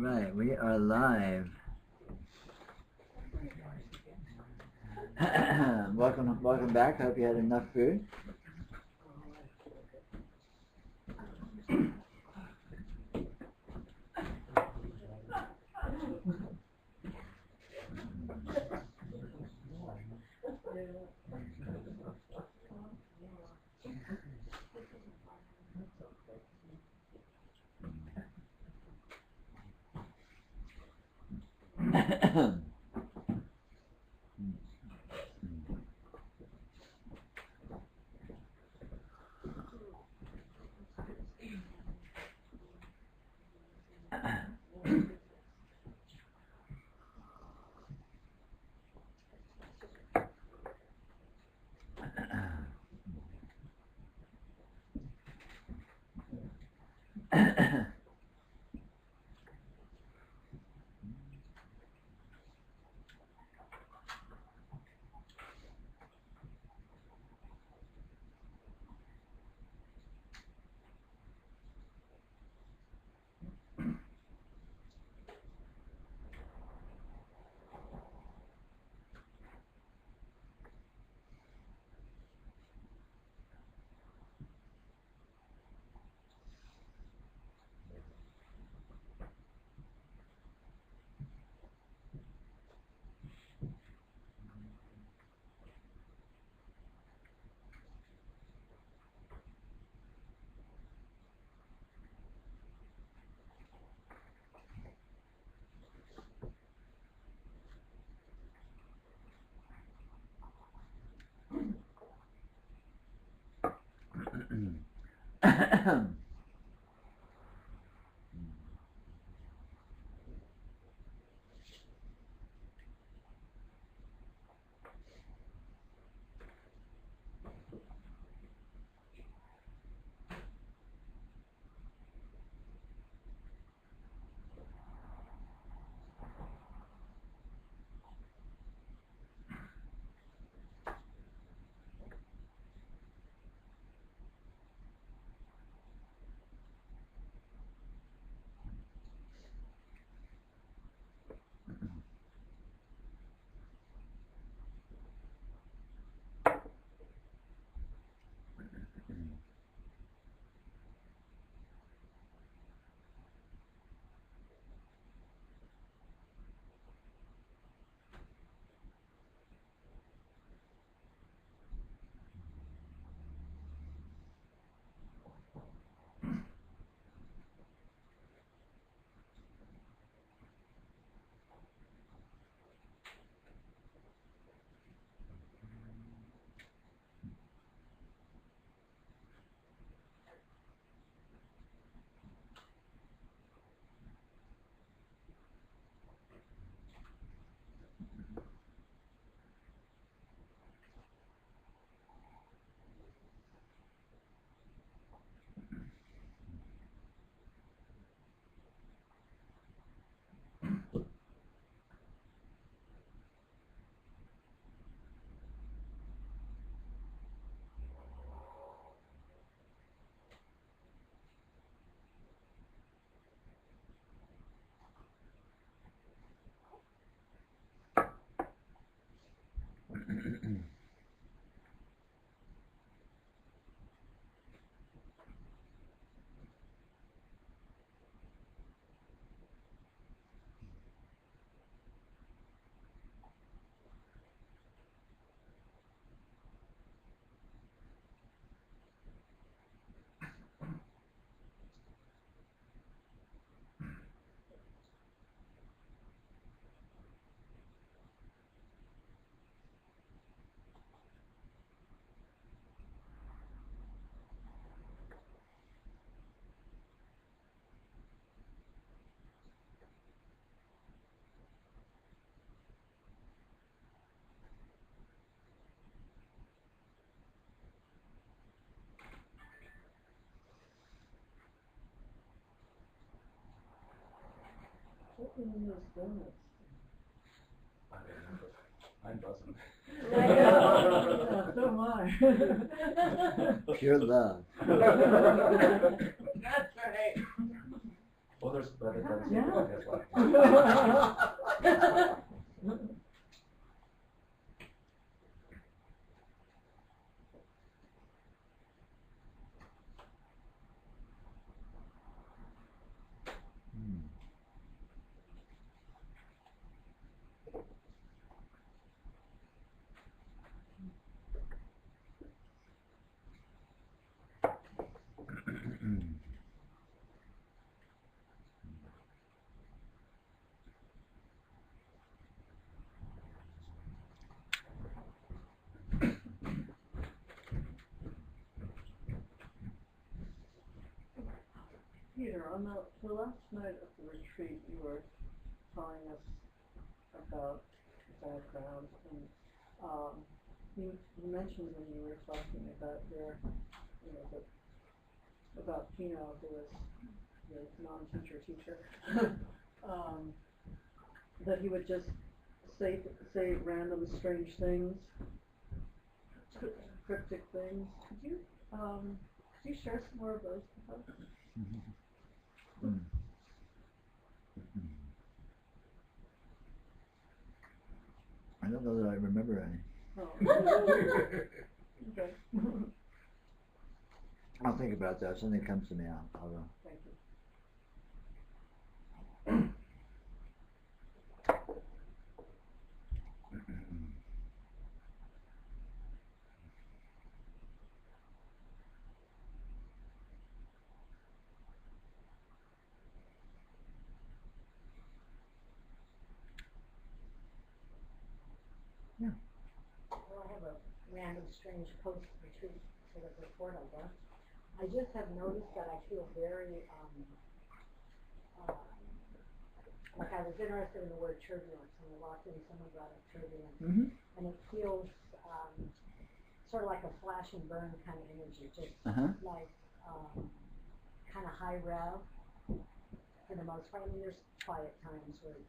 right, we are live. welcome back. Hope you had enough food. I'm buzzing. So am I. Pure love. That's right. Well, there's better Yeah. I guess, like Peter, on the last night of the retreat, you were telling us about the background, and you mentioned when you were talking about your, about Pino, who was your non-teacher teacher, that he would just say random strange things, cryptic things. Could you share some more of those with us? I don't know that I remember any. Oh. Okay. I'll think about that. If something comes to me, I'll go. Thank you. Well, I have a random strange post-retreat sort of report, I guess. I just have noticed that I feel very, like I was interested in the word turbulence. When I walked in, someone brought up turbulence. And it feels sort of like a flash and burn kind of energy, just like kind of high rev for the most part. I mean, there's quiet times where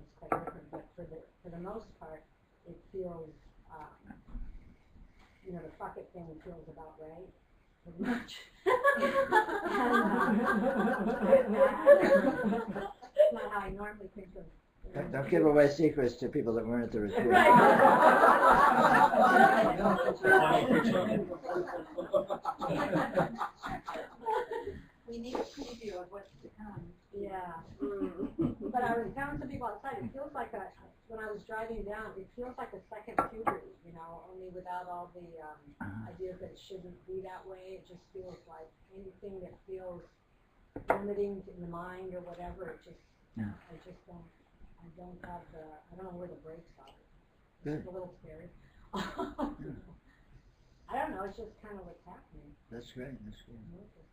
it's quite different, but for the most part, it feels, the bucket thing feels about right, pretty much. It's not how I normally think of. Don't give away secrets to people that weren't at the retreat. We need a preview of what's to come. Yeah. But I was telling some people outside, it feels like when I was driving down, it feels like a second puberty, only without all the ideas that it shouldn't be that way. It just feels like anything that feels limiting in the mind or whatever, it just, I don't know where the brakes are. It's a little scary. I don't know, it's just kind of what's happening. That's great, that's great.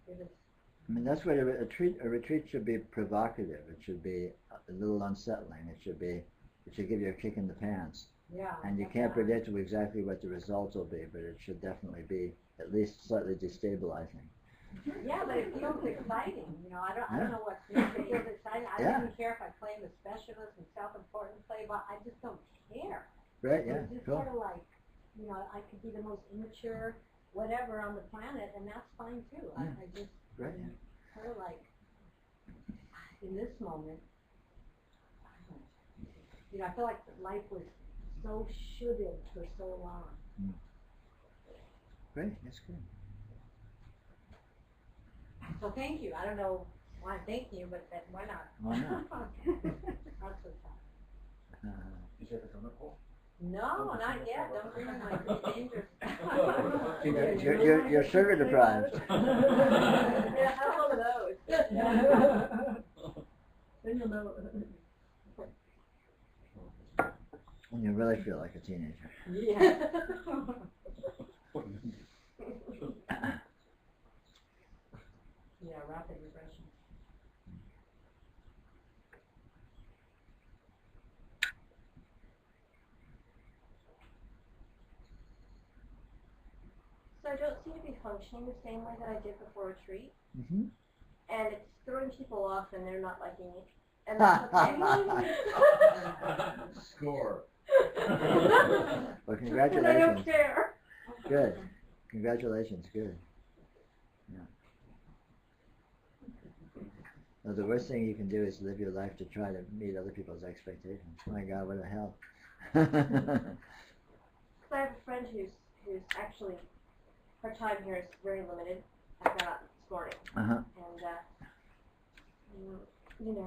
It's I mean, that's what a retreat should be provocative. It should be a little unsettling. It should give you a kick in the pants. Yeah. And you can't predict exactly what the results will be, but it should definitely be at least slightly destabilizing. Yeah, but it feels exciting. I don't know what feels exciting. I don't even care if I play the specialist and self-important play, but I just don't care. Right, yeah, it's just cool. sort of like, I could be the most immature whatever on the planet, and that's fine too. I just right, sort of like, in this moment, I feel like life was so shoulded for so long. Great, that's good. So thank you. I don't know why I'm thanking you, but why not? Why not? That's what's up. You said it's on the pole? No, not yet. Don't bring my dangerous. You're sugar deprived. Yeah, have one of those. Then you'll know. When you really feel like a teenager. Yeah. Yeah, rapid regression. So I don't seem to be functioning the same way that I did before retreat, Mm-hmm. and it's throwing people off and they're not liking it. And that's okay. Score. Well, And I congratulations. don't care. Good. Congratulations, good. Yeah. Now, the worst thing you can do is live your life to try to meet other people's expectations. My God, what the hell. So I have a friend who's actually, her time here is very limited. I got out this morning. Uh-huh. And,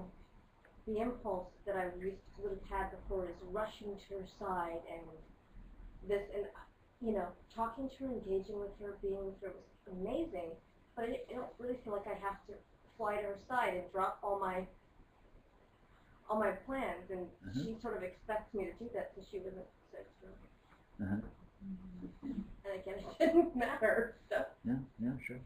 the impulse that I would have had before is rushing to her side and this, and, talking to her, engaging with her, being with her was amazing, but I don't really feel like I have to fly to her side and drop all my plans, and she sort of expects me to do that so she wouldn't say so. And again, it didn't matter. So. Yeah, sure.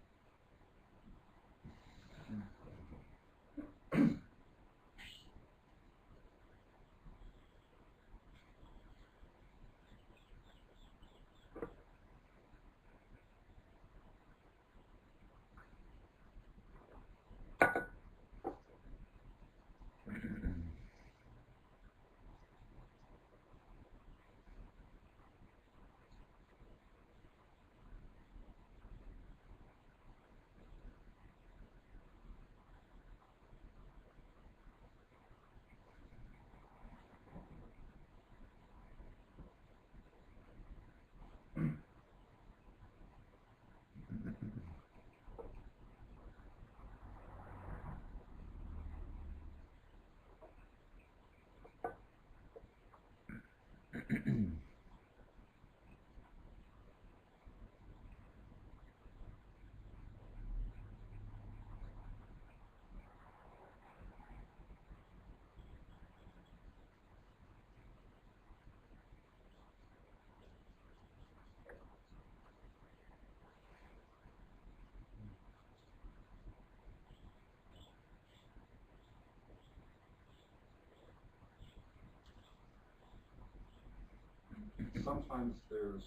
sometimes there's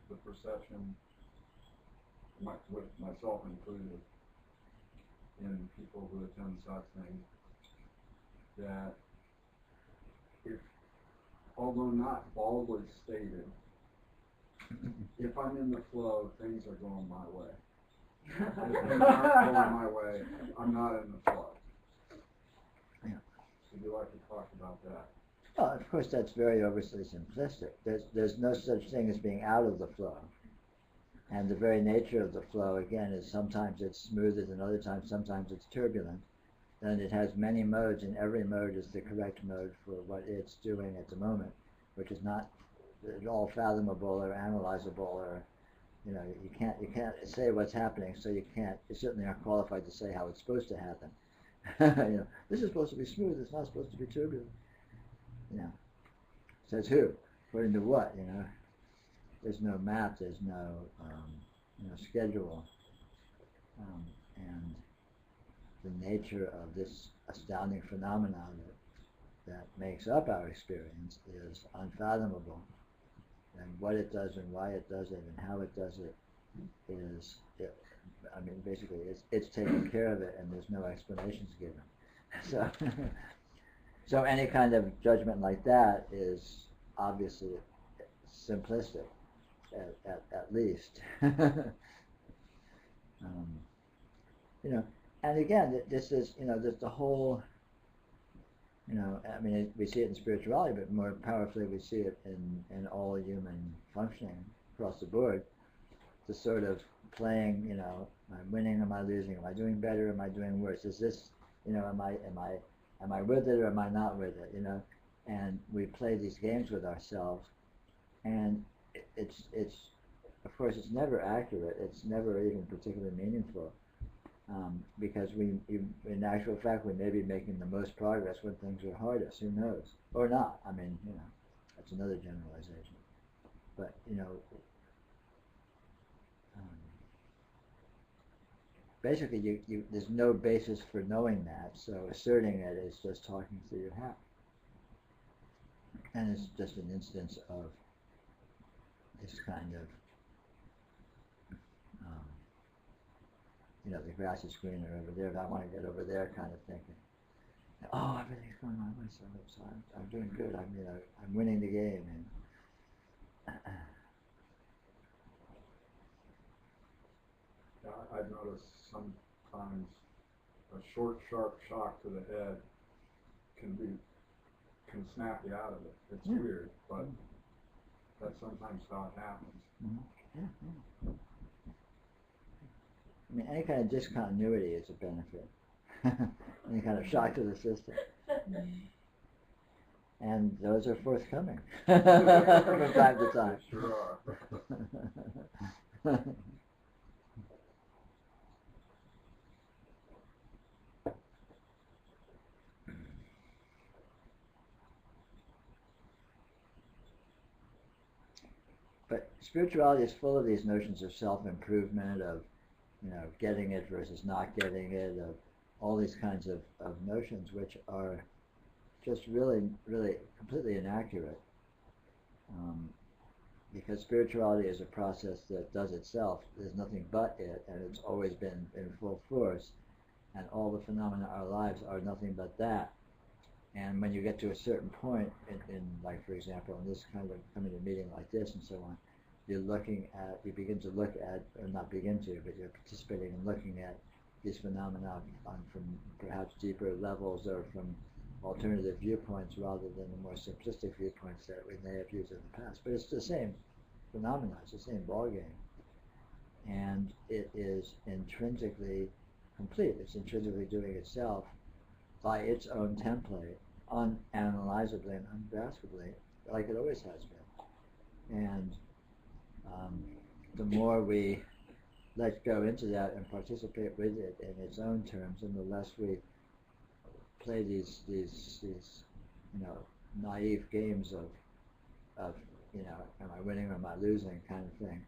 the perception, with myself included, in people who attend such things, that if, although not baldly stated, if I'm in the flow, things are going my way. If things aren't going my way, I'm not in the flow. Yeah. Would you like to talk about that? Well, of course, that's very overly simplistic. There's no such thing as being out of the flow. And the very nature of the flow, again, is sometimes it's smoother than other times, sometimes it's turbulent. And it has many modes, and every mode is the correct mode for what it's doing at the moment, which is not at all fathomable or analyzable, or, you know, you can't say what's happening, so you certainly aren't qualified to say how it's supposed to happen. You know, this is supposed to be smooth, it's not supposed to be turbulent. You know, says who? According to what? You know, there's no map, there's no schedule, and the nature of this astounding phenomenon that makes up our experience is unfathomable, and what it does and why it does it and how it does it is, basically it's taking care of it, and there's no explanations given. So any kind of judgment like that is obviously simplistic, at least. You know, and again, this is, you know, there's the whole, you know, we see it in spirituality, but more powerfully we see it in all human functioning across the board. The sort of playing, you know, am I winning, am I losing, am I doing better, am I doing worse? Is this, you know, am I with it or am I not with it, you know? And we play these games with ourselves, and it's of course it's never accurate, it's never even particularly meaningful, because in actual fact we may be making the most progress when things are hardest, who knows? Or not, you know, that's another generalization. But, you know, basically there's no basis for knowing that, so asserting it is just talking through your hat. And it's just an instance of this kind of, you know, the grass is greener over there, but I want to get over there kind of thinking. Oh, everything's going my way, so I'm doing good. I'm winning the game. And I've noticed sometimes a short, sharp shock to the head can snap you out of it. It's weird, but that's sometimes how it happens. Yeah. Any kind of discontinuity is a benefit. Any kind of shock to the system. And those are forthcoming from time to time. Sure are. But spirituality is full of these notions of self-improvement, of, you know, getting it versus not getting it, of all these kinds of notions which are just really, really completely inaccurate. Because spirituality is a process that does itself. There's nothing but it, and it's always been in full force. And all the phenomena of our lives are nothing but that. And when you get to a certain point, in like, for example, in this kind of coming to a meeting like this and so on, you begin to look at, or not begin to, but you're participating in looking at these phenomena from perhaps deeper levels or from alternative viewpoints rather than the more simplistic viewpoints that we may have used in the past. But it's the same phenomena, it's the same ballgame. And it is intrinsically complete. It's intrinsically doing itself by its own template, unanalyzably and ungraspably, like it always has been. And the more we let go into that and participate with it in its own terms, and the less we play these you know, naive games of you know, am I winning or am I losing kind of thing,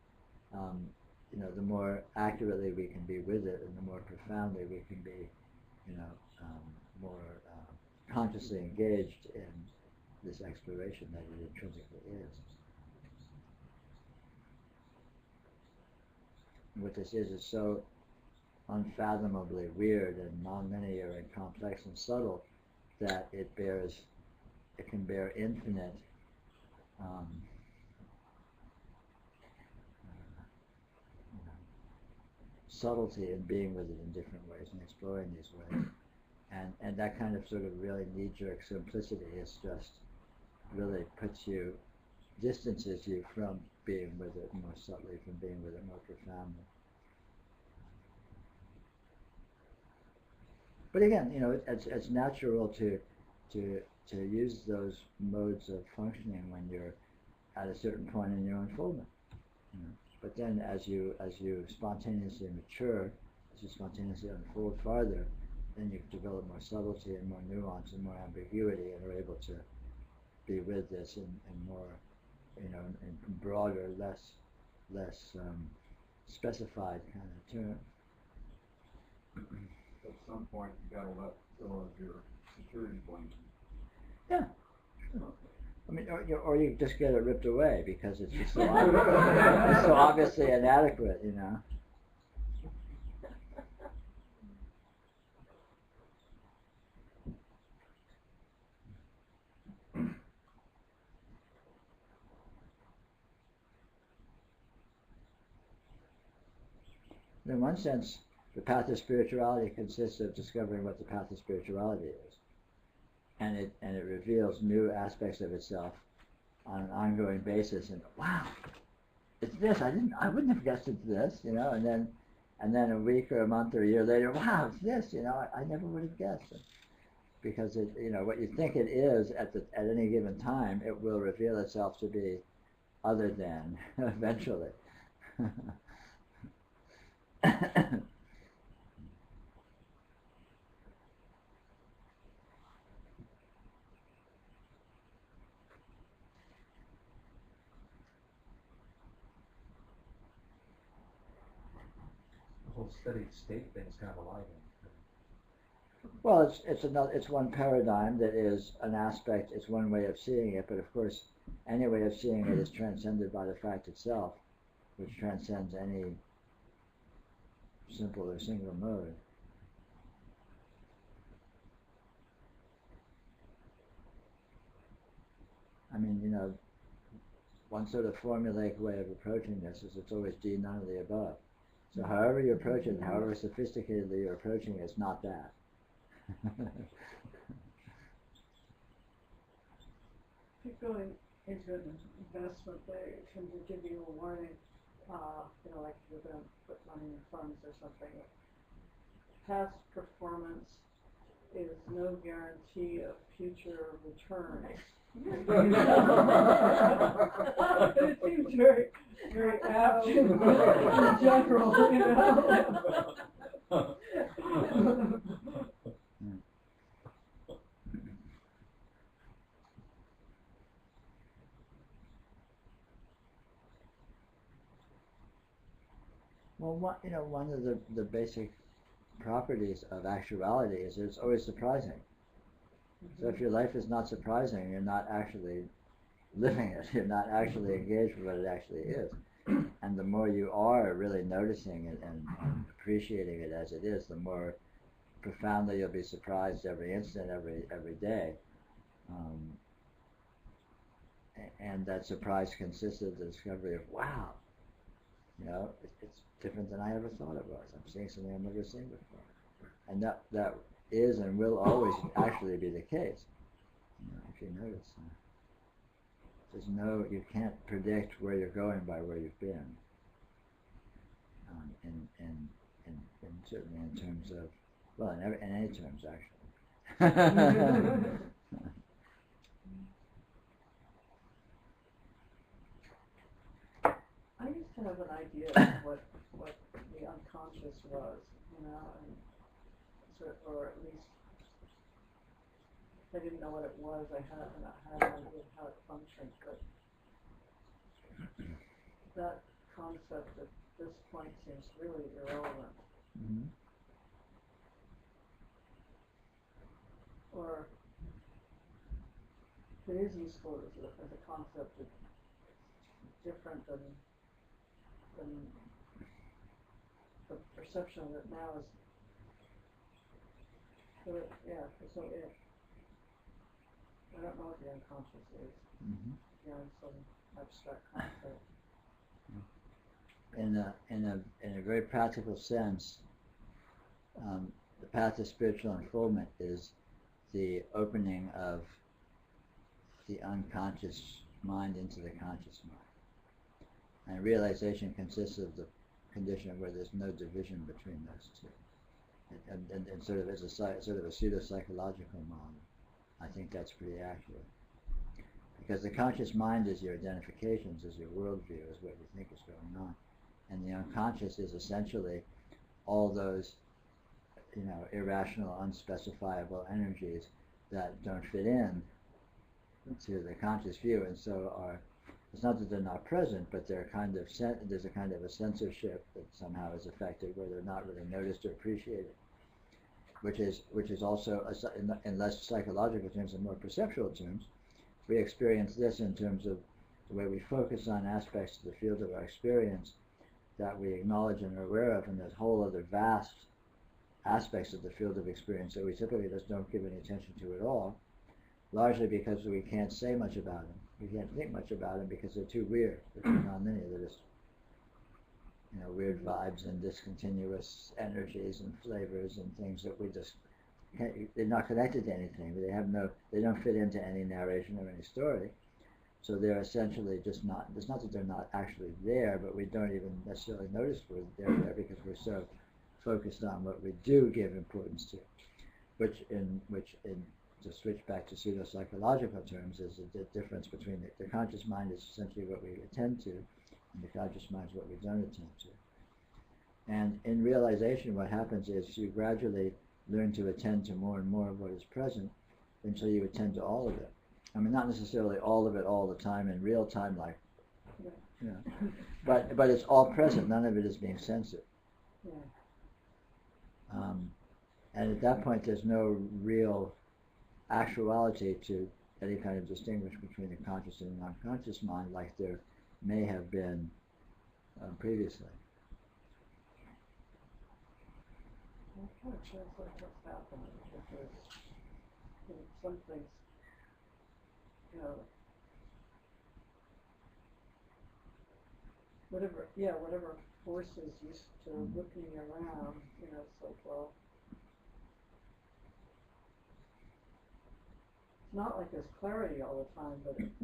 you know, the more accurately we can be with it, and the more profoundly we can be, you know, more consciously engaged this exploration that it intrinsically is. What this is so unfathomably weird and non-linear and complex and subtle that it can bear infinite subtlety in being with it in different ways and exploring these ways. And that kind of sort of really knee-jerk simplicity is just really distances you from being with it more subtly, from being with it more profoundly. But again, it's natural to use those modes of functioning when you're at a certain point in your unfoldment. But then as you spontaneously mature, as you spontaneously unfold farther, then you develop more subtlety and more nuance and more ambiguity, and are able to be with this in more, in broader, less specified kind of terms. At some point, you gotta let go of your security blanket. Yeah. I mean, or you just get it ripped away because it's just so, it's so obviously inadequate, In one sense, the path of spirituality consists of discovering what the path of spirituality is. And it reveals new aspects of itself on an ongoing basis, and wow, it's this, I wouldn't have guessed it's this, and then a week or a month or a year later, wow, it's this, I never would have guessed it. Because it, what you think it is at any given time, it will reveal itself to be other than eventually. The whole steady state thing's kind of alive. Well, it's one paradigm that is an aspect. It's one way of seeing it, but of course, any way of seeing it is transcended by the fact itself, which transcends any simple or single mode. I mean, one sort of formulaic way of approaching this is it's always D, none of the above. So however you approach it, however sophisticatedly you're approaching it, it's not that. Keep going into an investment, they tend to give you a warning, like you're going to put money in funds or something. Past performance is no guarantee of future returns. It seems very, very apt in general, Well, one of the basic properties of actuality is that it's always surprising. So if your life is not surprising, you're not actually living it. You're not actually engaged with what it actually is. And the more you are really noticing it and appreciating it as it is, the more profoundly you'll be surprised every instant, every day. And that surprise consists of the discovery of, wow, it's different than I ever thought it was. I'm seeing something I've never seen before. And that is and will always actually be the case. If you notice, you can't predict where you're going by where you've been. And certainly in terms of, well, in any terms actually. I used to have an idea of what the unconscious was, or at least I didn't know what it was. I had an idea of how it functioned, but that concept at this point seems really irrelevant. Mm-hmm. Or it is useful as a concept. It's different than the perception that now is. So yeah, so it. I don't know what the unconscious is. Mm-hmm. Beyond some abstract concept. In a very practical sense, the path to spiritual unfoldment is the opening of the unconscious mind into the conscious mind. And realization consists of the condition where there's no division between those two. And sort of as a sort of a pseudo-psychological model, I think that's pretty accurate. Because the conscious mind is your identifications, is your worldview, is what you think is going on. And the unconscious is essentially all those, irrational, unspecifiable energies that don't fit in to the conscious view, and so it's not that they're not present, but they're there's a kind of a censorship that somehow is affected where they're not really noticed or appreciated, which is also, in less psychological terms and more perceptual terms, we experience this in terms of the way we focus on aspects of the field of our experience that we acknowledge and are aware of, and there's whole other vast aspects of the field of experience that we typically just don't give any attention to at all, largely because we can't say much about them. We can't think much about them because they're too weird, they're too non-linear, they're just weird vibes and discontinuous energies and flavors and things that we just can't, they're not connected to anything. They don't fit into any narration or any story. So they're essentially just not, it's not that they're not actually there, but we don't even necessarily notice they're there because we're so focused on what we do give importance to, which to switch back to pseudo-psychological terms is the difference between the conscious mind is essentially what we attend to, and the conscious mind is what we don't attend to. And in realization, what happens is you gradually learn to attend to more and more of what is present until you attend to all of it. I mean, not necessarily all of it all the time in real time, like, but it's all present. None of it is being censored. Yeah. And at that point, there's no real actuality to any kind of distinguish between the conscious and the unconscious mind, like there may have been previously. It kind of feels like what's happening because some things, whatever forces used to whip me around, it's like, well, it's not like there's clarity all the time, but it's,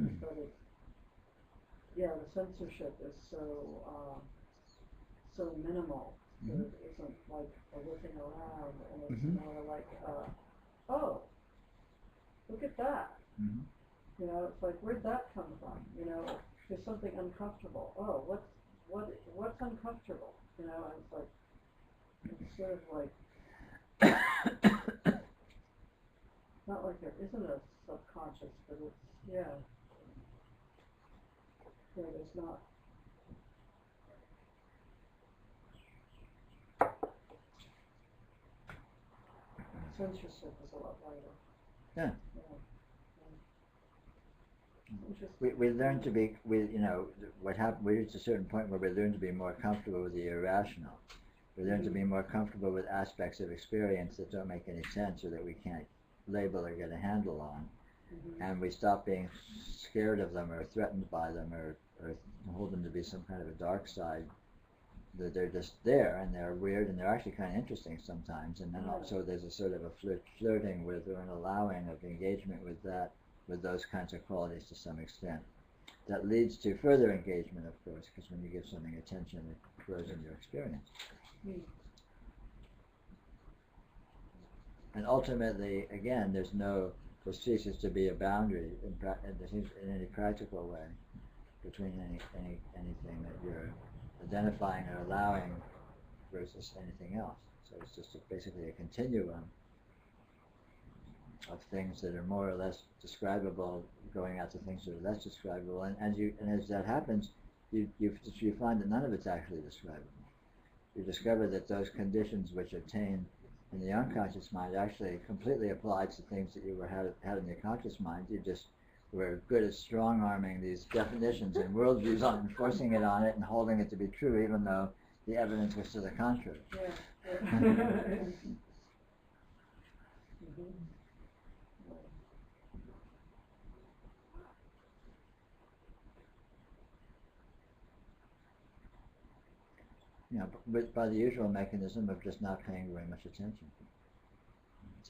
the censorship is so minimal that it isn't like a whipping around, and it's more like, oh, look at that. It's like, where'd that come from? There's something uncomfortable. Oh, what's uncomfortable? And it's like, it's sort of like, not like there isn't a subconscious, but it's, there's not. Censorship is a lot lighter. Yeah. We learn to be, what happened, we reach a certain point where we learn to be more comfortable with the irrational. We learn to be more comfortable with aspects of experience that don't make any sense or that we can't label or get a handle on. And we stop being scared of them or threatened by them or hold them to be some kind of a dark side. That they're just there and they're weird and they're actually kind of interesting sometimes. And then also there's a sort of a flirting with or an allowing of engagement with those kinds of qualities to some extent. That leads to further engagement, of course, because when you give something attention, it grows in your experience. And ultimately, again, there ceases to be a boundary in any practical way between anything that you're identifying or allowing versus anything else. So it's just basically a continuum of things that are more or less describable, going out to things that are less describable, and as that happens, you find that none of it's actually describable. You discover that those conditions which obtain in the unconscious mind actually completely applied to things that you had in your conscious mind. You just we're good at strong-arming these definitions and worldviews on enforcing it on it and holding it to be true, even though the evidence was to the contrary. You know, but by the usual mechanism of just not paying very much attention.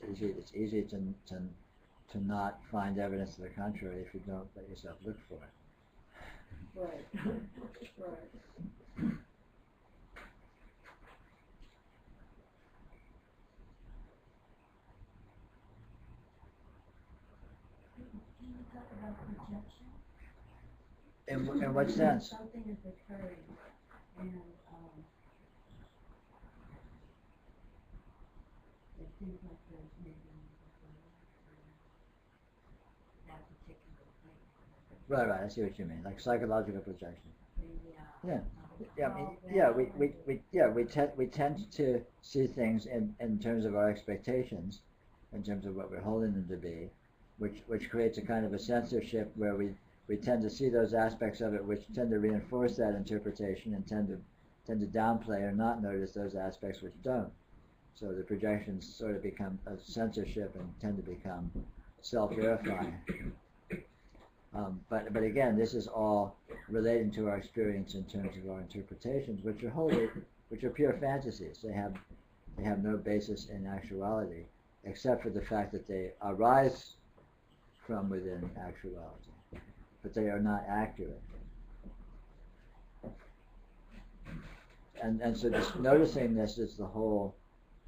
It's easy to not find evidence to the contrary if you don't let yourself look for it. Right. Right. Can you talk about projection? In what sense? Something is occurring, and it seems like there's maybe that particular thing. Right, I see what you mean, like psychological projection. Yeah. We tend to see things in terms of our expectations, in terms of what we're holding them to be, which creates a kind of a censorship where we tend to see those aspects of it which tend to reinforce that interpretation and tend to downplay or not notice those aspects which don't. So the projections sort of become a censorship and tend to become self-verifying. But again, this is all relating to our experience in terms of our interpretations, which are pure fantasies. They have no basis in actuality, except for the fact that they arise from within actuality, but they are not accurate. And so just noticing this is the whole,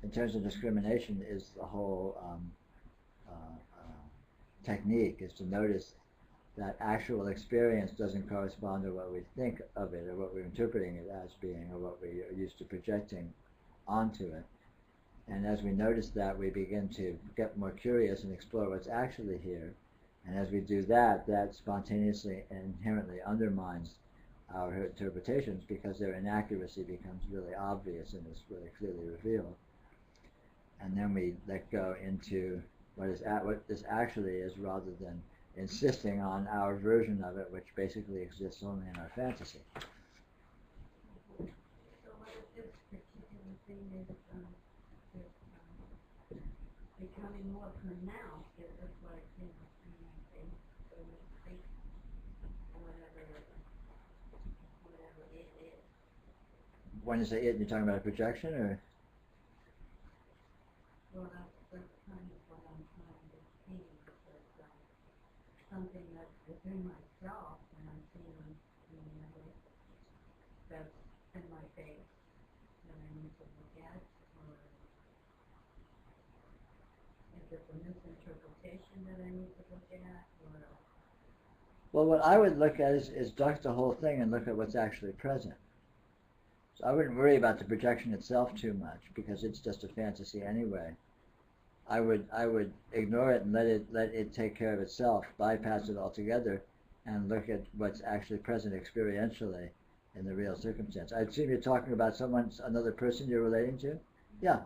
in terms of discrimination, is the whole technique, is to notice that actual experience doesn't correspond to what we think of it or what we're interpreting it as being or what we are used to projecting onto it. And as we notice that, we begin to get more curious and explore what's actually here. And as we do that, that spontaneously and inherently undermines our interpretations because their inaccuracy becomes really obvious and is really clearly revealed. And then we let go into what this actually is, rather than insisting on our version of it, which basically exists only in our fantasy. So what if this particular thing is becoming more pronounced? It looks like, whatever it is. When you say it, you're talking about a projection, or? Well, that's kind of what I'm trying to see, because something that's within myself, and I'm seeing, that's in my face, that I need to look at, or is it a misinterpretation that I need to look at, or? Well, what I would look at is duck the whole thing and look at what's actually present. So I wouldn't worry about the projection itself too much, because it's just a fantasy anyway. I would ignore it and let it take care of itself, bypass it altogether, and look at what's actually present experientially in the real circumstance. I assume you're talking about another person you're relating to? Yeah.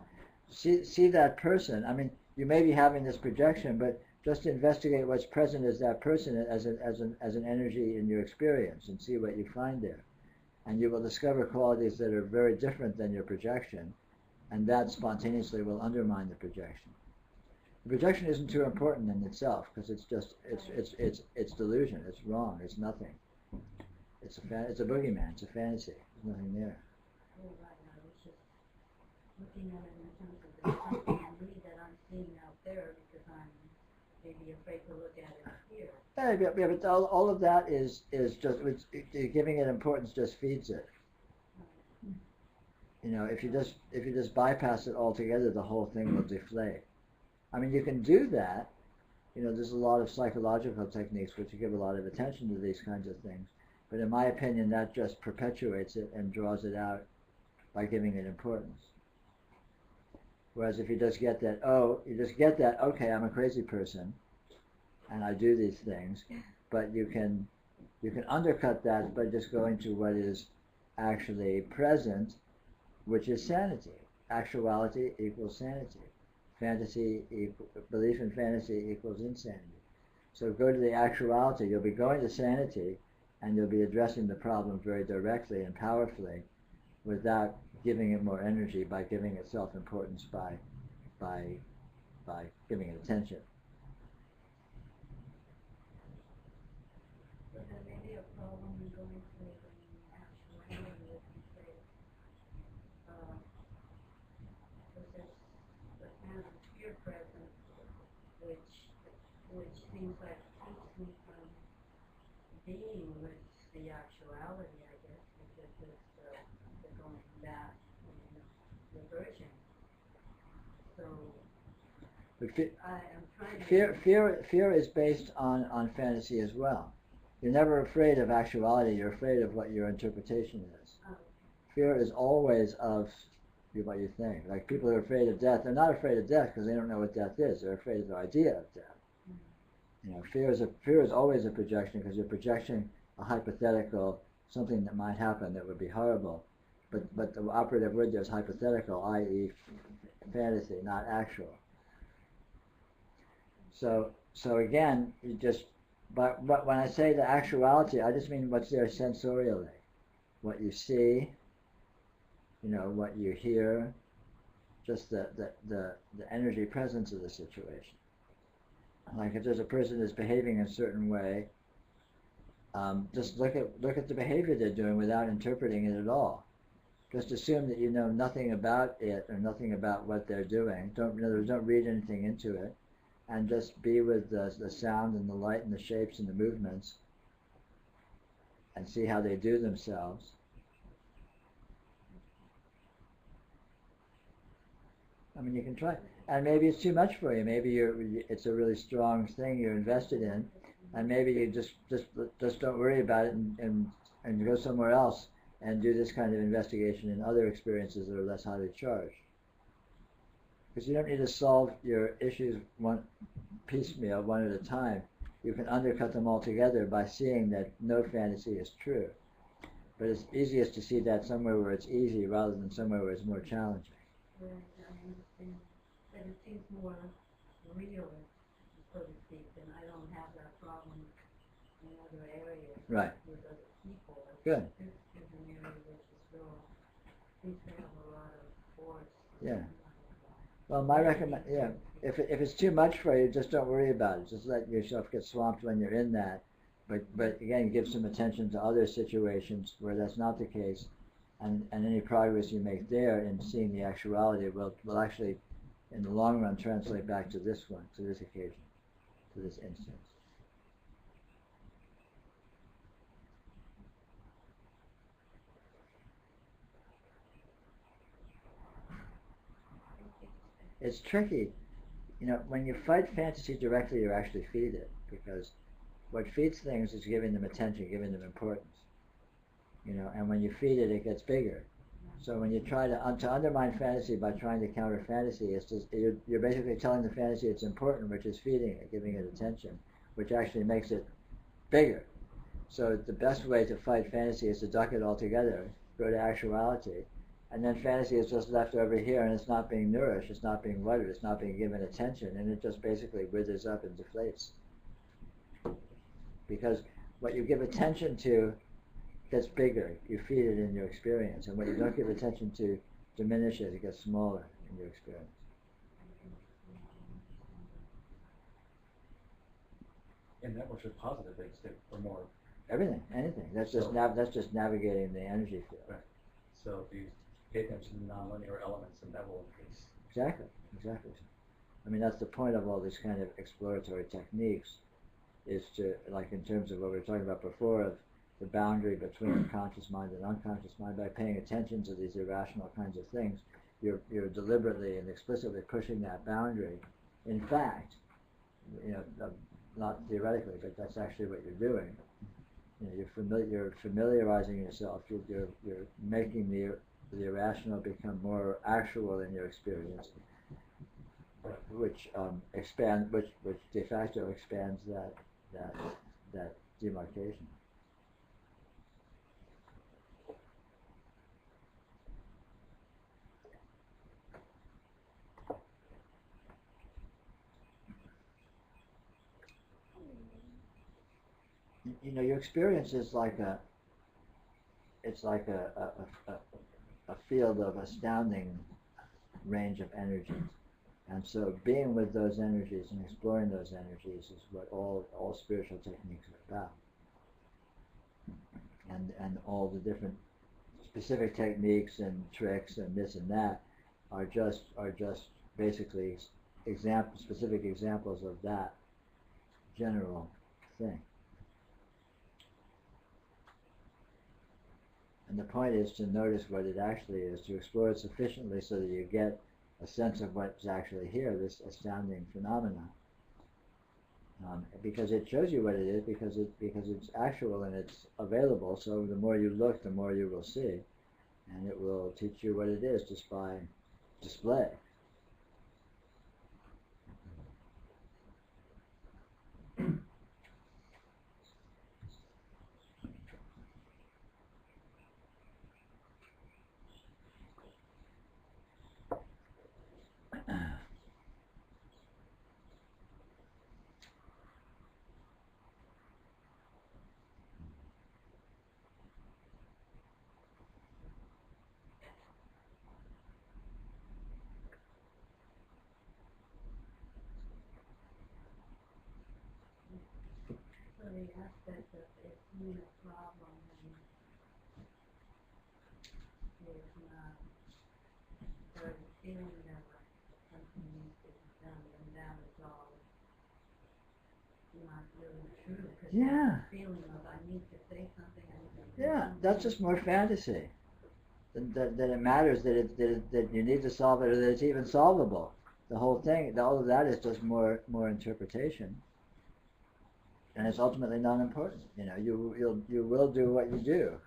See that person. I mean, you may be having this projection, but just investigate what's present as that person as an energy in your experience, and see what you find there. And you will discover qualities that are very different than your projection, and that spontaneously will undermine the projection. The projection isn't too important in itself, because it's delusion. It's wrong. It's nothing. It's a boogeyman. It's a fantasy. There's nothing there. Oh, right. I was just looking at it in terms of there's something in me that I'm seeing out there, because I'm maybe afraid to look at it here. Yeah, but all of that is just giving it importance just feeds it. You know, if you just bypass it altogether, the whole thing will deflate. I mean, you can do that. You know, there's a lot of psychological techniques which give a lot of attention to these kinds of things. But in my opinion, that just perpetuates it and draws it out by giving it importance. Whereas if you just get that, okay, I'm a crazy person, and I do these things, but you can undercut that by just going to what is actually present, which is sanity. Actuality equals sanity. Belief in fantasy equals insanity. So go to the actuality. You'll be going to sanity, and you'll be addressing the problem very directly and powerfully, without giving it more energy by giving it self-importance by giving it attention. There may be a problem in going to the actuality if you say, because there's the kind of fear present, which seems like keeps me from being with the actuality, I guess, because it's the going back, reversion. So But I am trying to fear is based on fantasy as well. You're never afraid of actuality. You're afraid of what your interpretation is. Fear is always of what you think. Like people who are afraid of death, they're not afraid of death because they don't know what death is. They're afraid of the idea of death. Fear is always a projection because you're projecting a hypothetical, something that might happen that would be horrible. But the operative word there is hypothetical, i.e. fantasy, not actual. So again, but when I say the actuality, I just mean what's there sensorially. What you see, what you hear, just the energy presence of the situation. Like if there's a person that's behaving in a certain way, just look at the behavior they're doing without interpreting it at all. Just assume that you know nothing about it or nothing about what they're doing. Don't read anything into it, and just be with the sound and the light and the shapes and the movements, and see how they do themselves. I mean, you can try, and maybe it's too much for you. Maybe it's a really strong thing you're invested in, and maybe you just don't worry about it and go somewhere else and do this kind of investigation in other experiences that are less highly charged. Because you don't need to solve your issues one piecemeal, one at a time. You can undercut them all together by seeing that no fantasy is true. But it's easiest to see that somewhere where it's easy rather than somewhere where it's more challenging. Right, I understand. But it seems more real, so to speak, and I don't have that problem in other areas. Right. With other people. Good. This is an area which is real, seems to have a lot of force. Yeah. Well, my if it's too much for you, just don't worry about it. Just let yourself get swamped when you're in that. But again, give some attention to other situations where that's not the case, and any progress you make there in seeing the actuality will actually, in the long run, translate back to this one, to this occasion, to this instance. It's tricky. When you fight fantasy directly, you actually feed it, because what feeds things is giving them attention, giving them importance. And when you feed it, it gets bigger. So when you try to undermine fantasy by trying to counter fantasy, you're basically telling the fantasy it's important, which is feeding it, giving it attention, which actually makes it bigger. So the best way to fight fantasy is to duck it altogether, go to actuality, and then fantasy is just left over here, and it's not being nourished, it's not being watered, it's not being given attention, and it just basically withers up and deflates. Because what you give attention to gets bigger, you feed it in your experience, and what you don't give attention to diminishes, it gets smaller in your experience. And that was a positive thing, for more. Everything, anything. That's just navigating the energy field. Right. So if you pay attention to nonlinear elements, and that will increase. Exactly. I mean, that's the point of all these kind of exploratory techniques, is to, like in terms of what we were talking about before, of the boundary between the conscious mind and unconscious mind. By paying attention to these irrational kinds of things, you're deliberately and explicitly pushing that boundary. In fact, not theoretically, but that's actually what you're doing. You're familiarizing yourself. You're making the irrational become more actual in your experience, which de facto expands that demarcation. your experience is like it's like a field of astounding range of energies. And so being with those energies and exploring those energies is what all spiritual techniques are about. And all the different specific techniques and tricks and this and that are just basically specific examples of that general thing. And the point is to notice what it actually is, to explore it sufficiently so that you get a sense of what's actually here, this astounding phenomenon. Because it shows you what it is, because it's actual and it's available. So the more you look, the more you will see, and it will teach you what it is just by display. So the aspect of it's being a problem and is not, or the feeling that something needs to be done, and that is all not really true. Because Yeah. the feeling of I need to say something, I need to do Yeah, something. that's just more fantasy. That it matters that you need to solve it, or that it's even solvable. The whole thing, all of that is just more interpretation, and it's ultimately not important. You will do what you do.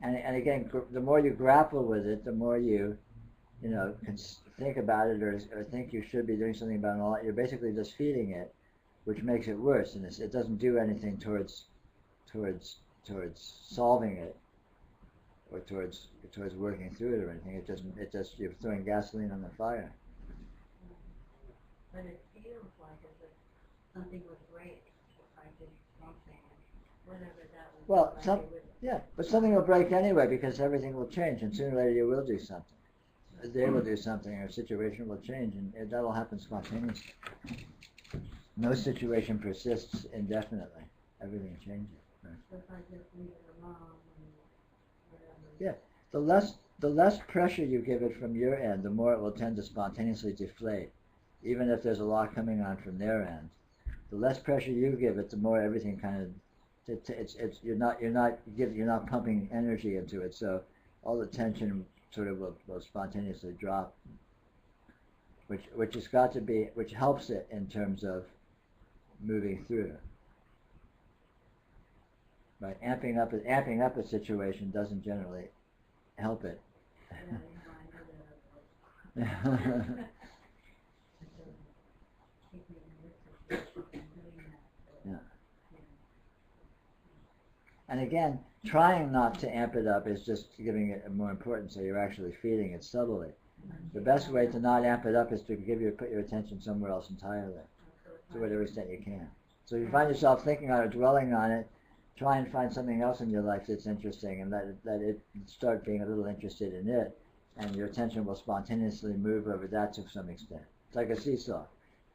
And again, the more you grapple with it, the more you can think about it or think you should be doing something about it. All you're basically just feeding it, which makes it worse, and it doesn't do anything towards solving it or towards working through it or anything. It just you're throwing gasoline on the fire. But it feels like as if something would break if I did something, whatever that would Well, be. Like but something will break anyway because everything will change, and sooner or later you will do something. They will do something, or a situation will change, and that'll happen spontaneously. No situation persists indefinitely. Everything changes. Right? So if I just leave it alone and whatever. Yeah. The less pressure you give it from your end, the more it will tend to spontaneously deflate, even if there's a lot coming on from their end. The less pressure you give it, the more everything kind of you're not pumping energy into it, so all the tension sort of will spontaneously drop, which helps it in terms of moving through. Right, amping up a situation doesn't generally help it. Yeah. And again, trying not to amp it up is just giving it more importance, so you're actually feeding it subtly. The best way to not amp it up is to put your attention somewhere else entirely, to whatever extent you can. So if you find yourself thinking on it, dwelling on it, try and find something else in your life that's interesting, and let it start being a little interested in it, and your attention will spontaneously move over that to some extent. It's like a seesaw.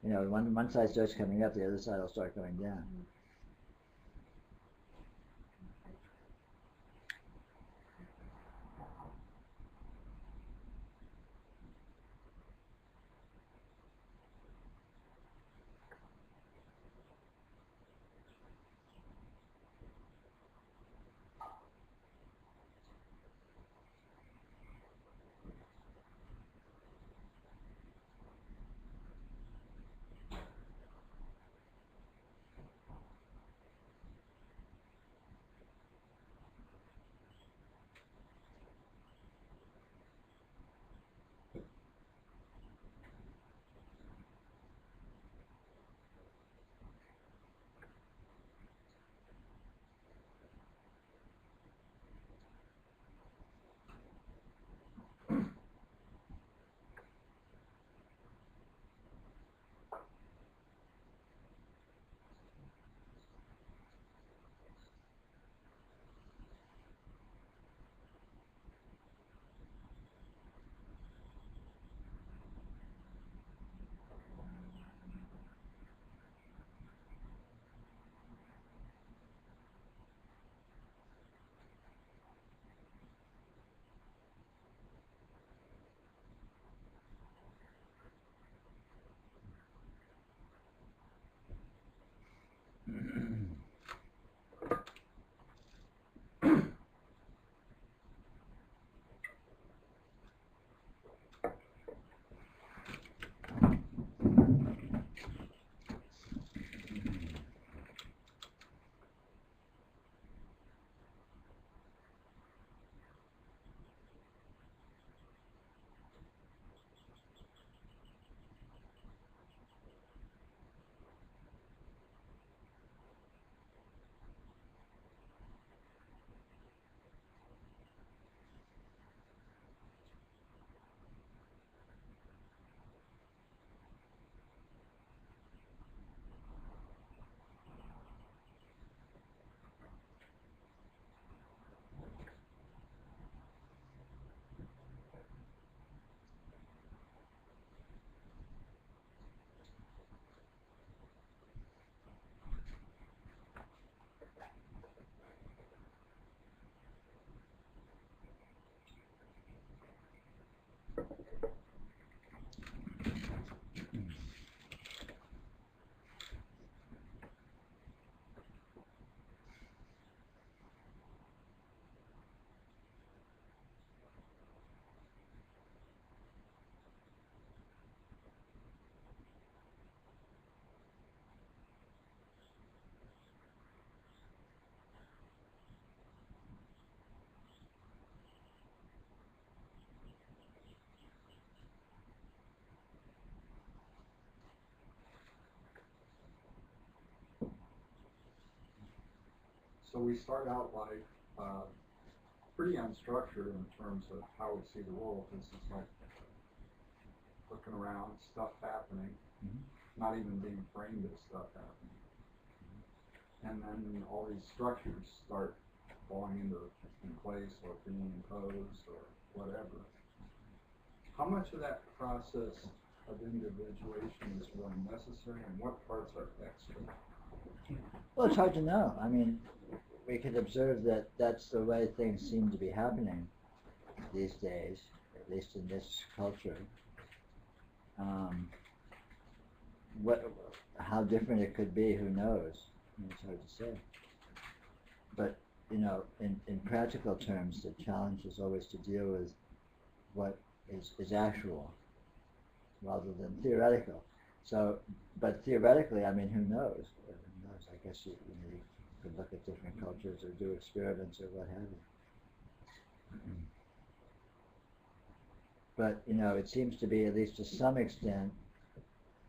When one side starts coming up, the other side will start going down. So we start out life pretty unstructured in terms of how we see the world. This is like looking around, stuff happening, not even being framed as stuff happening. And then all these structures start falling in place or being imposed or whatever. How much of that process of individuation is really necessary and what parts are extra? Well, it's hard to know. I mean, we could observe that that's the way things seem to be happening these days, at least in this culture. How different it could be, who knows? I mean, it's hard to say. But, you know, in practical terms, the challenge is always to deal with what is actual rather than theoretical. So, but theoretically, I mean, who knows? Who knows? I guess you could look at different cultures or do experiments or what have you. But, you know, it seems to be, at least to some extent,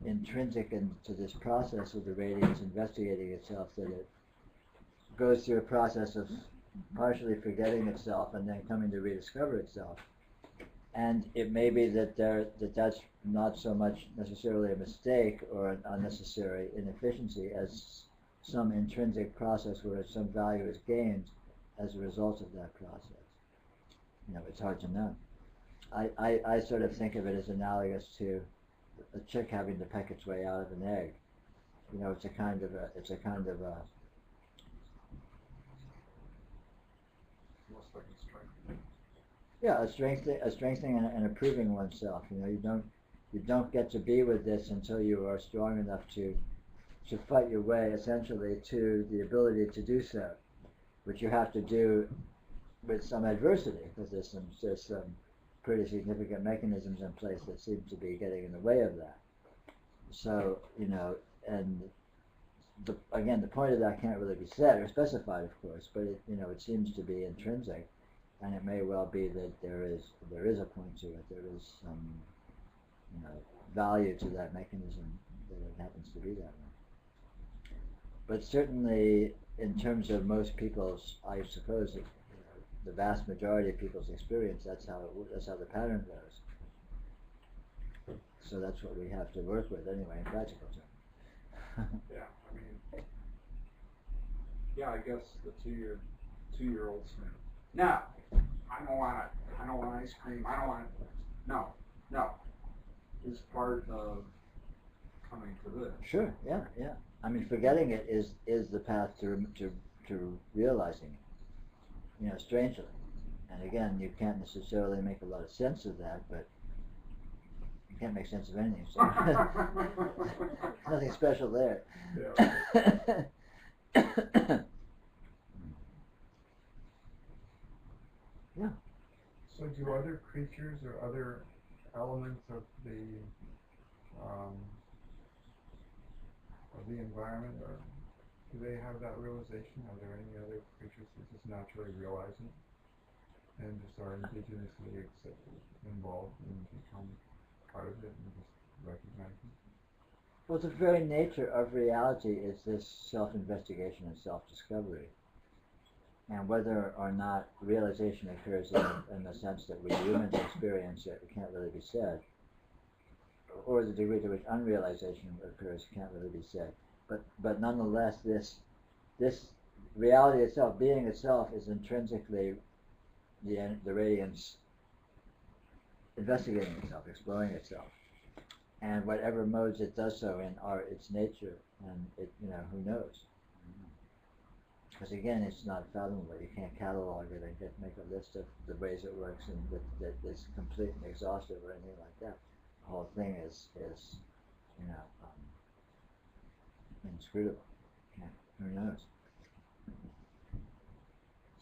intrinsic into this process of the radiance investigating itself, that it goes through a process of partially forgetting itself and then coming to rediscover itself. And it may be that that's not so much necessarily a mistake or an unnecessary inefficiency as some intrinsic process where some value is gained as a result of that process. You know, it's hard to know. I sort of think of it as analogous to a chick having to peck its way out of an egg. You know, it's a kind of a Almost like a strength. Yeah, a strengthening and improving oneself. You know, you don't get to be with this until you are strong enough to fight your way essentially to the ability to do so, which you have to do with some adversity, because there's some pretty significant mechanisms in place that seem to be getting in the way of that. So, you know, and again, the point of that can't really be said or specified, of course, but it seems to be intrinsic, and it may well be that there is a point to it. There is some, value to that mechanism that it happens to be that way. But certainly, in terms of most people's, I suppose, the vast majority of people's experience, that's how the pattern goes. So that's what we have to work with anyway, in practical terms. I guess the two-year-old saying, no, I don't want it. I don't want ice cream. I don't want it. No, is part of coming to this. Sure. Yeah. I mean, forgetting it is the path to realizing it. Strangely. And again, you can't necessarily make a lot of sense of that, but you can't make sense of anything. So nothing special there. Yeah. Yeah. So do other creatures or other elements of the environment, or do they have that realization? Are there any other creatures that just naturally realize it and just are indigenously involved and become part of it and just recognize it? Well, the very nature of reality is this self-investigation and self-discovery. And whether or not realization occurs in the sense that we humans experience it, it can't really be said. Or the degree to which unrealization occurs can't really be said. But nonetheless, this reality itself, being itself, is intrinsically the radiance investigating itself, exploring itself. And whatever modes it does so in are its nature, and it, who knows? Because again, it's not fathomable. You can't catalog it and make a list of the ways it works and that is complete and exhaustive or anything like that. The whole thing is inscrutable. Who knows?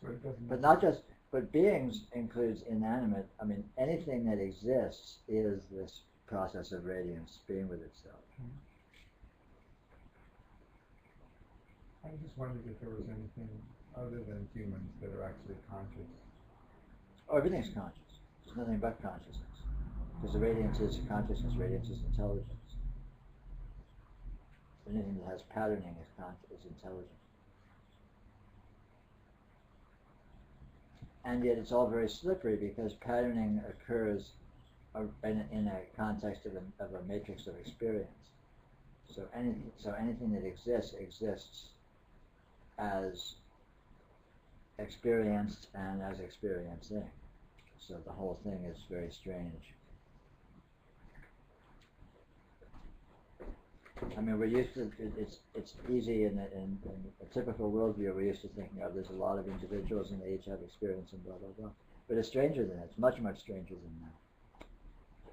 So it doesn't. But not just. But beings includes inanimate. I mean, anything that exists is this process of radiance being with itself. I just wondered if there was anything other than humans that are actually conscious. Oh, everything's conscious. There's nothing but consciousness. Because the radiance is consciousness, radiance is intelligence. Anything that has patterning is intelligence. And yet it's all very slippery because patterning occurs in a context of a matrix of experience. So anything that exists as experienced and as experiencing. So the whole thing is very strange. I mean, we're used to it's easy in a typical worldview. We're used to thinking, there's a lot of individuals and they each have experience and blah blah blah. But it's stranger than that. It's much stranger than that.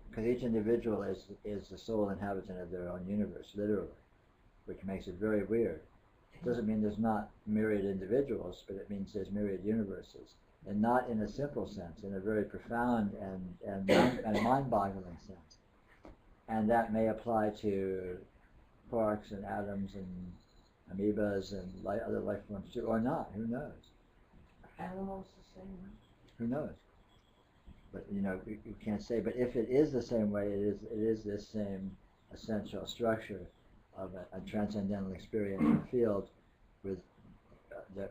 Because each individual is the sole inhabitant of their own universe, literally, which makes it very weird. It doesn't mean there's not myriad individuals, but it means there's myriad universes, and not in a simple sense, in a very profound and mind-boggling sense. And that may apply to quarks and atoms and amoebas and other life forms too, or not. Who knows? Animals the same way. Who knows? But you can't say. But if it is the same way, it is this same essential structure of a transcendental experiential field with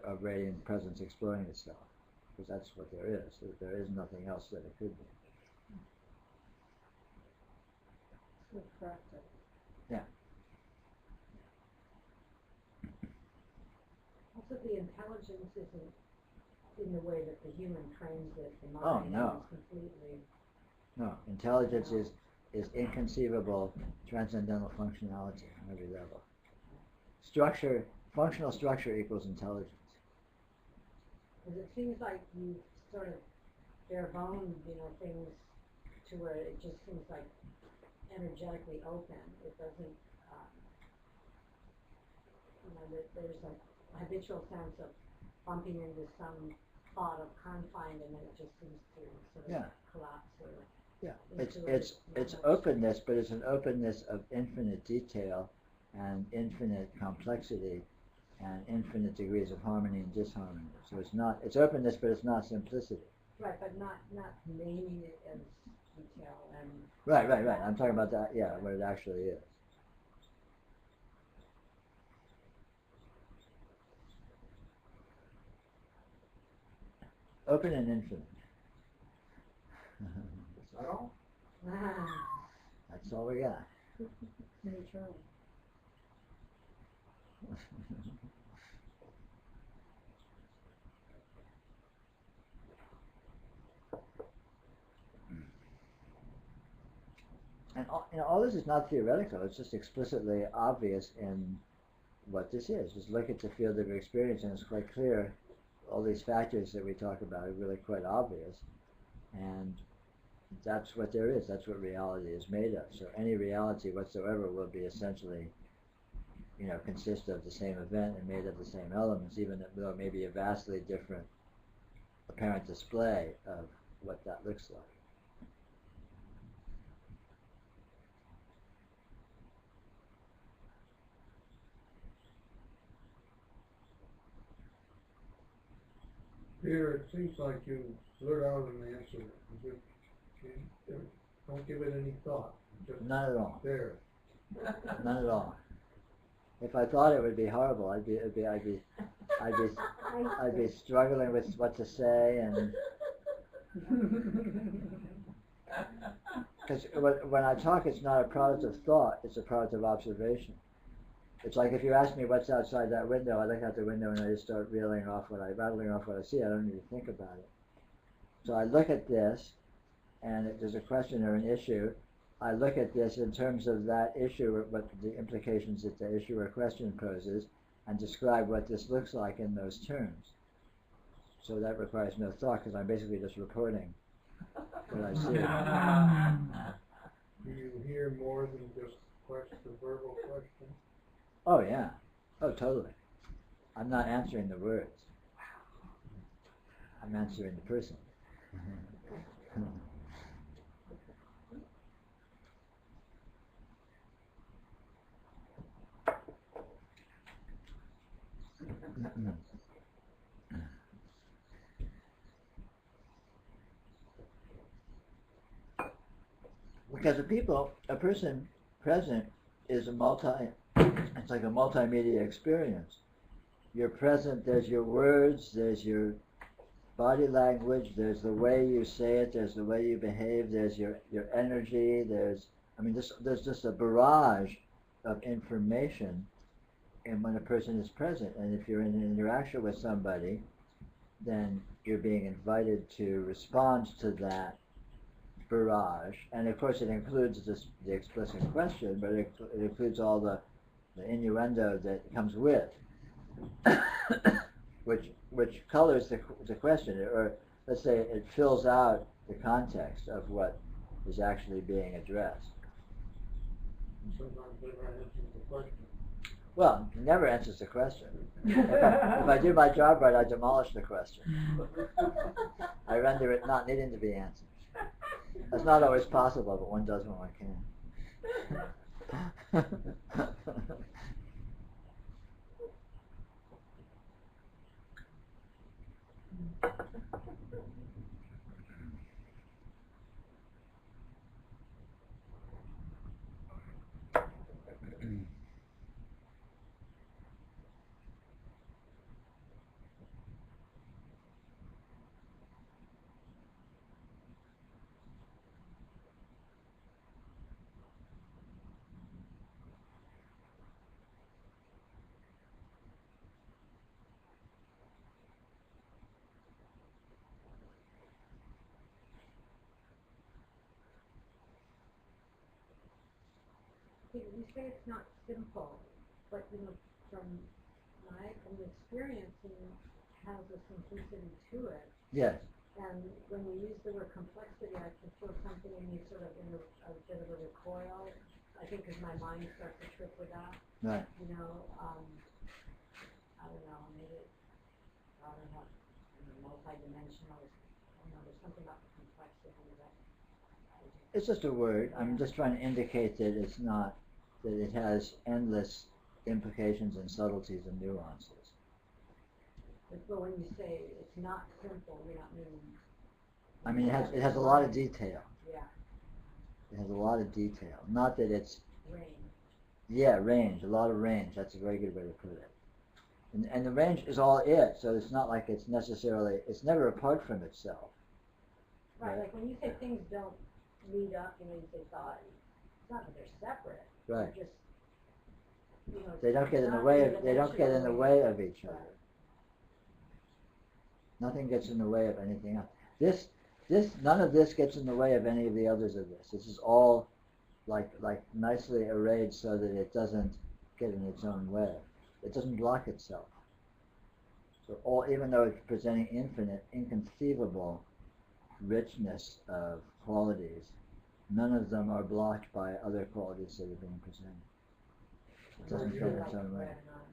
a radiant presence exploring itself, because that's what there is. There is nothing else that it could be. Good practice. Yeah. Also, the intelligence isn't in the way that the human frames it. The Oh, mind no. is completely. No, intelligence is inconceivable transcendental functionality on every level. Functional structure equals intelligence. Because it seems like you sort of bare bone, things to where it just seems like energetically open. It doesn't, there's a habitual sense of bumping into some thought of confined, and then it just seems to sort of collapse. It's openness, but it's an openness of infinite detail and infinite complexity and infinite degrees of harmony and disharmony. So it's openness, but it's not simplicity. Right, but not naming it as detail and. Right. I'm talking about that. Yeah, what it actually is. Open and infinite. Is that all? That's all we got. Neutral. And all this is not theoretical. It's just explicitly obvious in what this is. Just look at the field of experience, and it's quite clear. All these factors that we talk about are really quite obvious, and that's what there is. That's what reality is made of. So any reality whatsoever will be essentially consist of the same event and made of the same elements, even though it may be a vastly different apparent display of what that looks like. Peter, it seems like you blurt out an answer. Don't give it any thought. Just None at all. there. None at all. If I thought it would be horrible, I'd be struggling with what to say, and because when I talk, it's not a product of thought; it's a product of observation. It's like if you ask me what's outside that window, I look out the window and I just start rattling off what I see. I don't even think about it. So I look at this, and if there's a question or an issue, I look at this in terms of that issue, what the implications that the issue or question poses, and describe what this looks like in those terms. So that requires no thought, because I'm basically just reporting what I see. Do you hear more than just the verbal question? Oh yeah. Oh totally. I'm not answering the words. I'm answering the person. Because a person present is it's like a multimedia experience. You're present, there's your words, there's your body language, there's the way you say it, there's the way you behave, there's your energy, there's just a barrage of information and when a person is present. And if you're in an interaction with somebody, then you're being invited to respond to that barrage. And of course it includes the explicit question, but it includes all the innuendo that comes with, which colors the question, or let's say it fills out the context of what is actually being addressed. Sometimes never answers the question. Well, it never answers the question. If I do my job right, I demolish the question. I render it not needing to be answered. That's not always possible, but one does when one can. You say it's not simple, but from the experience, it has a simplicity to it. Yes. And when you use the word complexity, I can feel something in me sort of in a bit of a recoil. I think because my mind starts to trip with that. Right. I don't know, maybe I don't know, multi-dimensional. There's something about the complexity that. It's just a word. I'm just trying to indicate that it's not, that it has endless implications and subtleties and nuances. But when you say it's not simple, you're not meaning. I mean, it has a lot of detail. Yeah. It has a lot of detail. Not that it's. Range. Yeah, range. A lot of range. That's a very good way to put it. And the range is all it. So it's not like it's necessarily. It's never apart from itself. Right. Like when you say things don't lead up, you say thought. It's not that they're separate. Right. They're just. They don't get in the way of. They don't get in the way of each other. Right. Nothing gets in the way of anything else. None of this gets in the way of any of the others of this. This is all like nicely arrayed so that it doesn't get in its own way. It doesn't block itself. So even though it's presenting infinite, inconceivable richness of qualities, none of them are blocked by other qualities that are being presented. It doesn't Like fit its the own way. red line.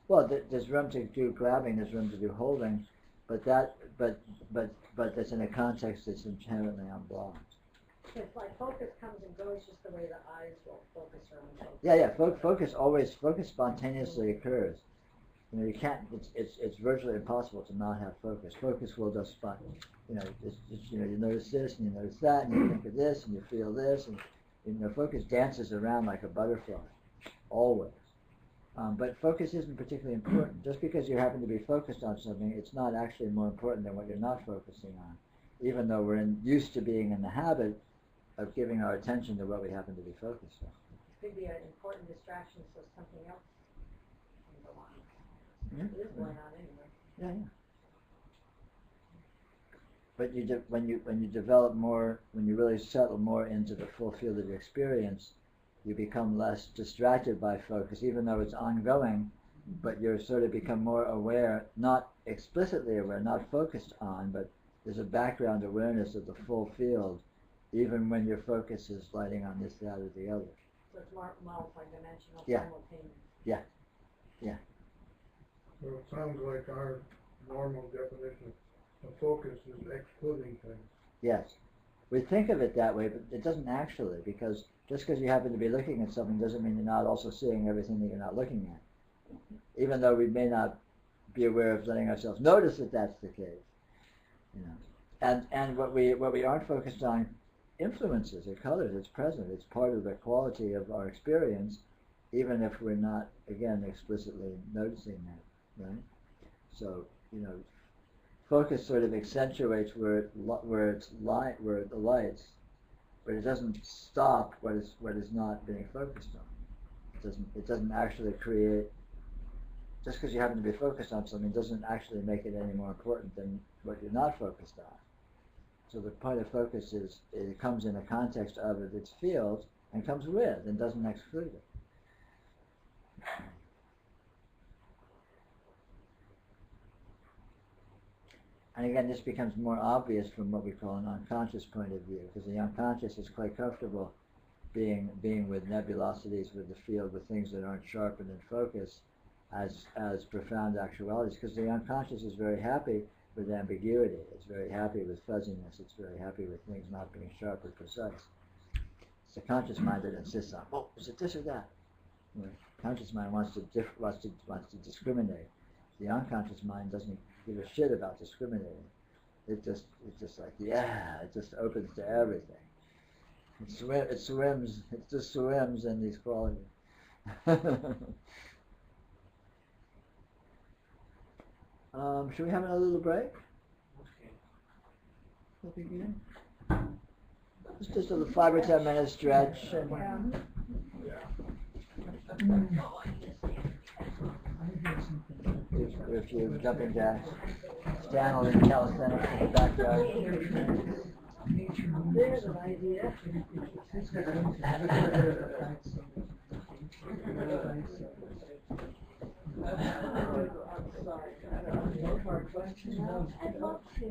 Well, there's room to do grabbing, there's room to do holding, but that's in a context that's inherently unblocked. It's like focus comes and goes just the way the eyes will focus or unfocus. Yeah, focus spontaneously occurs. You know, you can't, it's virtually impossible to not have focus. Focus will just you know, you notice this and you notice that and you think of this and you feel this and, you know, focus dances around like a butterfly, always. But focus isn't particularly important. Just because you happen to be focused on something, it's not actually more important than what you're not focusing on, even though we're used to being in the habit of giving our attention to what we happen to be focused on. It could be an important distraction so something else can go on. Yeah. It is going on anyway. Yeah. But when you develop more, when you really settle more into the full field of your experience, you become less distracted by focus, even though it's ongoing, but you're sort of become more aware, not explicitly aware, not focused on, but there's a background awareness of the full field, even when your focus is lighting on this, that, or the other. So it's more multi-dimensional, Yeah. simultaneous. Yeah. So it sounds like our normal definition of focus is excluding things. Yes. We think of it that way, but it doesn't actually, because just because you happen to be looking at something doesn't mean you're not also seeing everything that you're not looking at. Even though we may not be aware of letting ourselves notice that that's the case. You know. And what we aren't focused on influences or colors, it's present, it's part of the quality of our experience, even if we're not, again, explicitly noticing that, right? So, you know, focus sort of accentuates where it lights, but it doesn't stop what is not being focused on. It doesn't actually create. Just because you happen to be focused on something doesn't actually make it any more important than what you're not focused on. So the point of focus is it comes in the context of its field and comes with and doesn't exclude it. And again, this becomes more obvious from what we call an unconscious point of view, because the unconscious is quite comfortable being with nebulosities, with the field, with things that aren't sharpened and focused as profound actualities, because the unconscious is very happy with ambiguity. It's very happy with fuzziness. It's very happy with things not being sharp or precise. It's the conscious mind that insists on, oh, is it this or that? The conscious mind wants to discriminate. The unconscious mind doesn't give a shit about discriminating. It's just like, yeah, it just opens to everything. It just swims in these qualities. Should we have another little break? It's just a 5 or 10 minute stretch. If you're jumping jacks, Stan will do calisthenics in the backyard. There's an idea. I'd love to.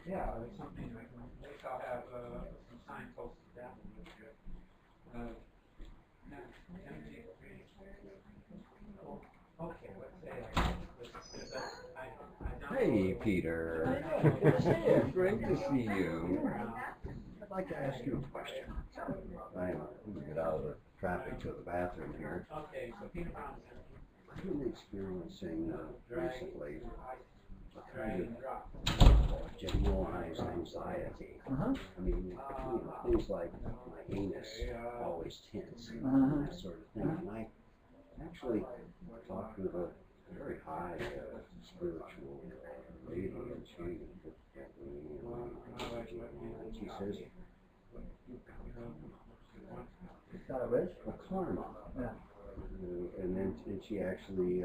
Yeah, it's something I can make. I'll have some signposts down. Okay, let's say Hey, Peter. Good to see you. Great to see you. I'd like to ask you a question. I'm going to get out of the traffic to the bathroom here. Okay, so Peter Brown. I've been experiencing recently a kind of generalized anxiety. Uh-huh. I mean, things like my anus always tense, that sort of thing. And I actually talked with a very high spiritual lady, and she says, Got it, Rich? karma. Yeah. And she actually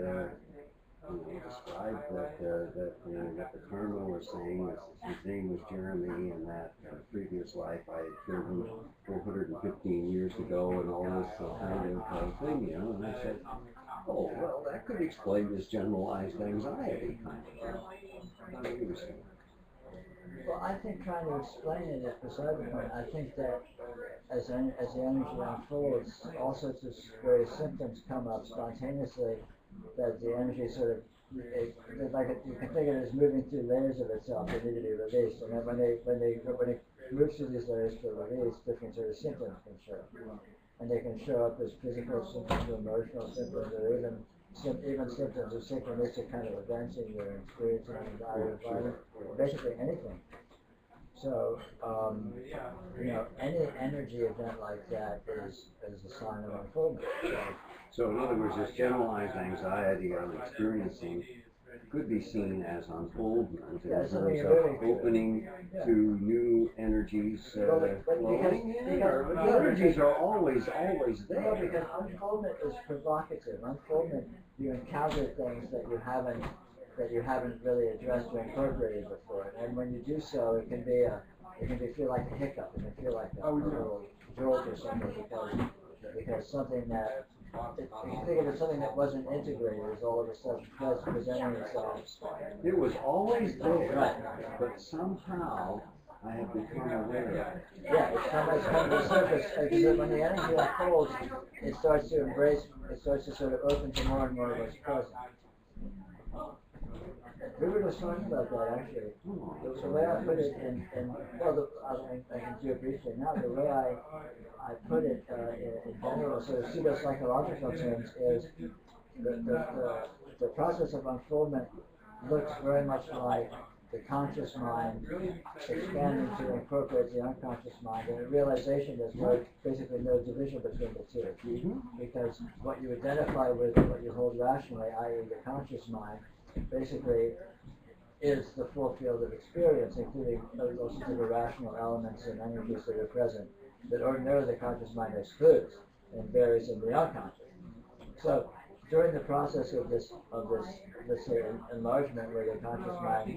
described that the karma was saying was his name was Jeremy, and that previous life I had killed him 415 years ago, and all this kind of thing, you know. And I said, oh, well, that could explain this generalized anxiety kind of thing. How do you say? Well, I think trying to explain it is beside the point. I think that as the energy unfolds, all sorts of various symptoms come up spontaneously, that the energy sort of, you can think of it as moving through layers of itself that need to be released. And then when it moves through these layers for release, different sort of symptoms can show up. And they can show up as physical symptoms or emotional symptoms, or even symptoms of synchronistic kind of events in your experience in an environment, or basically anything. So, any energy event like that is a sign of unfoldment. So in other words, this generalized anxiety I'm experiencing could be seen as unfoldment in terms of opening to new energies flowing in, or the energies are always No, there. because unfoldment is provocative. Unfoldment, you encounter things that you haven't really addressed or incorporated before, and when you do so, it can feel like a hiccup. It can feel like a little jolt or something, because something that if you think of it, something that wasn't integrated is all of a sudden presenting itself. It was always there, Right. but somehow I have become aware. Yeah, it's come to the surface, because when the energy unfolds, it starts to sort of open to more and more of what's present. We were just talking about that actually. The way I put it I can do it briefly now. The way I put it in general, sort of pseudo-psychological terms, is the process of unfoldment looks very much like the conscious mind expanding to incorporate the unconscious mind, and the realization there's basically no division between the two. Because what you identify with and what you hold rationally, i.e. the conscious mind, basically is the full field of experience, including those sorts of irrational elements and energies that are present that ordinarily the conscious mind excludes and buries in the unconscious. So during the process of this let's say enlargement, where the conscious mind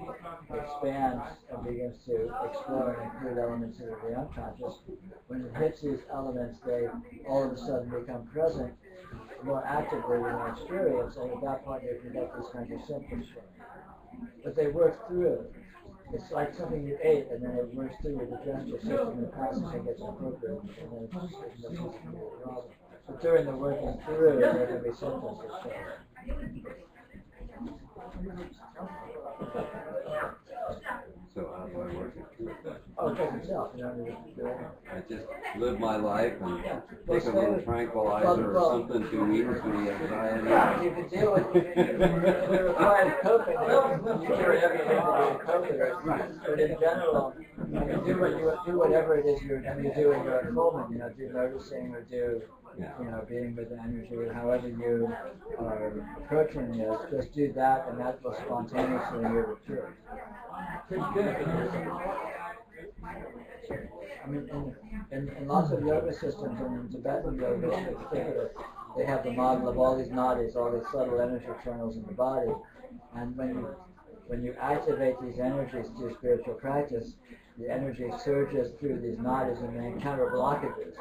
expands and begins to explore and include elements of the unconscious, when it hits these elements, they all of a sudden become present more actively in your experience, and at that point you can get these kinds of symptoms from it. But they work through. It's like something you ate, and then it works through your digestive system and passes and gets incorporated, and then it's a problem. But during the working through, there can be symptoms that show. So how do I work it through? Oh, it does itself, you know. I just live my life and take a little tranquilizer or something to ease the anxiety. Yeah, you can deal with it. If it requires coping, you carry everything to do coping. But in general, you do whatever it is you do in your unfoldment. Do noticing or do being with the energy, or however you are approaching this. Just do that, and that will spontaneously return. Pretty good. I mean, in lots of yoga systems, and in Tibetan yoga in particular, they have the model of all these nadis, all these subtle energy channels in the body. And when when you activate these energies through spiritual practice, the energy surges through these nadis and they encounter blockages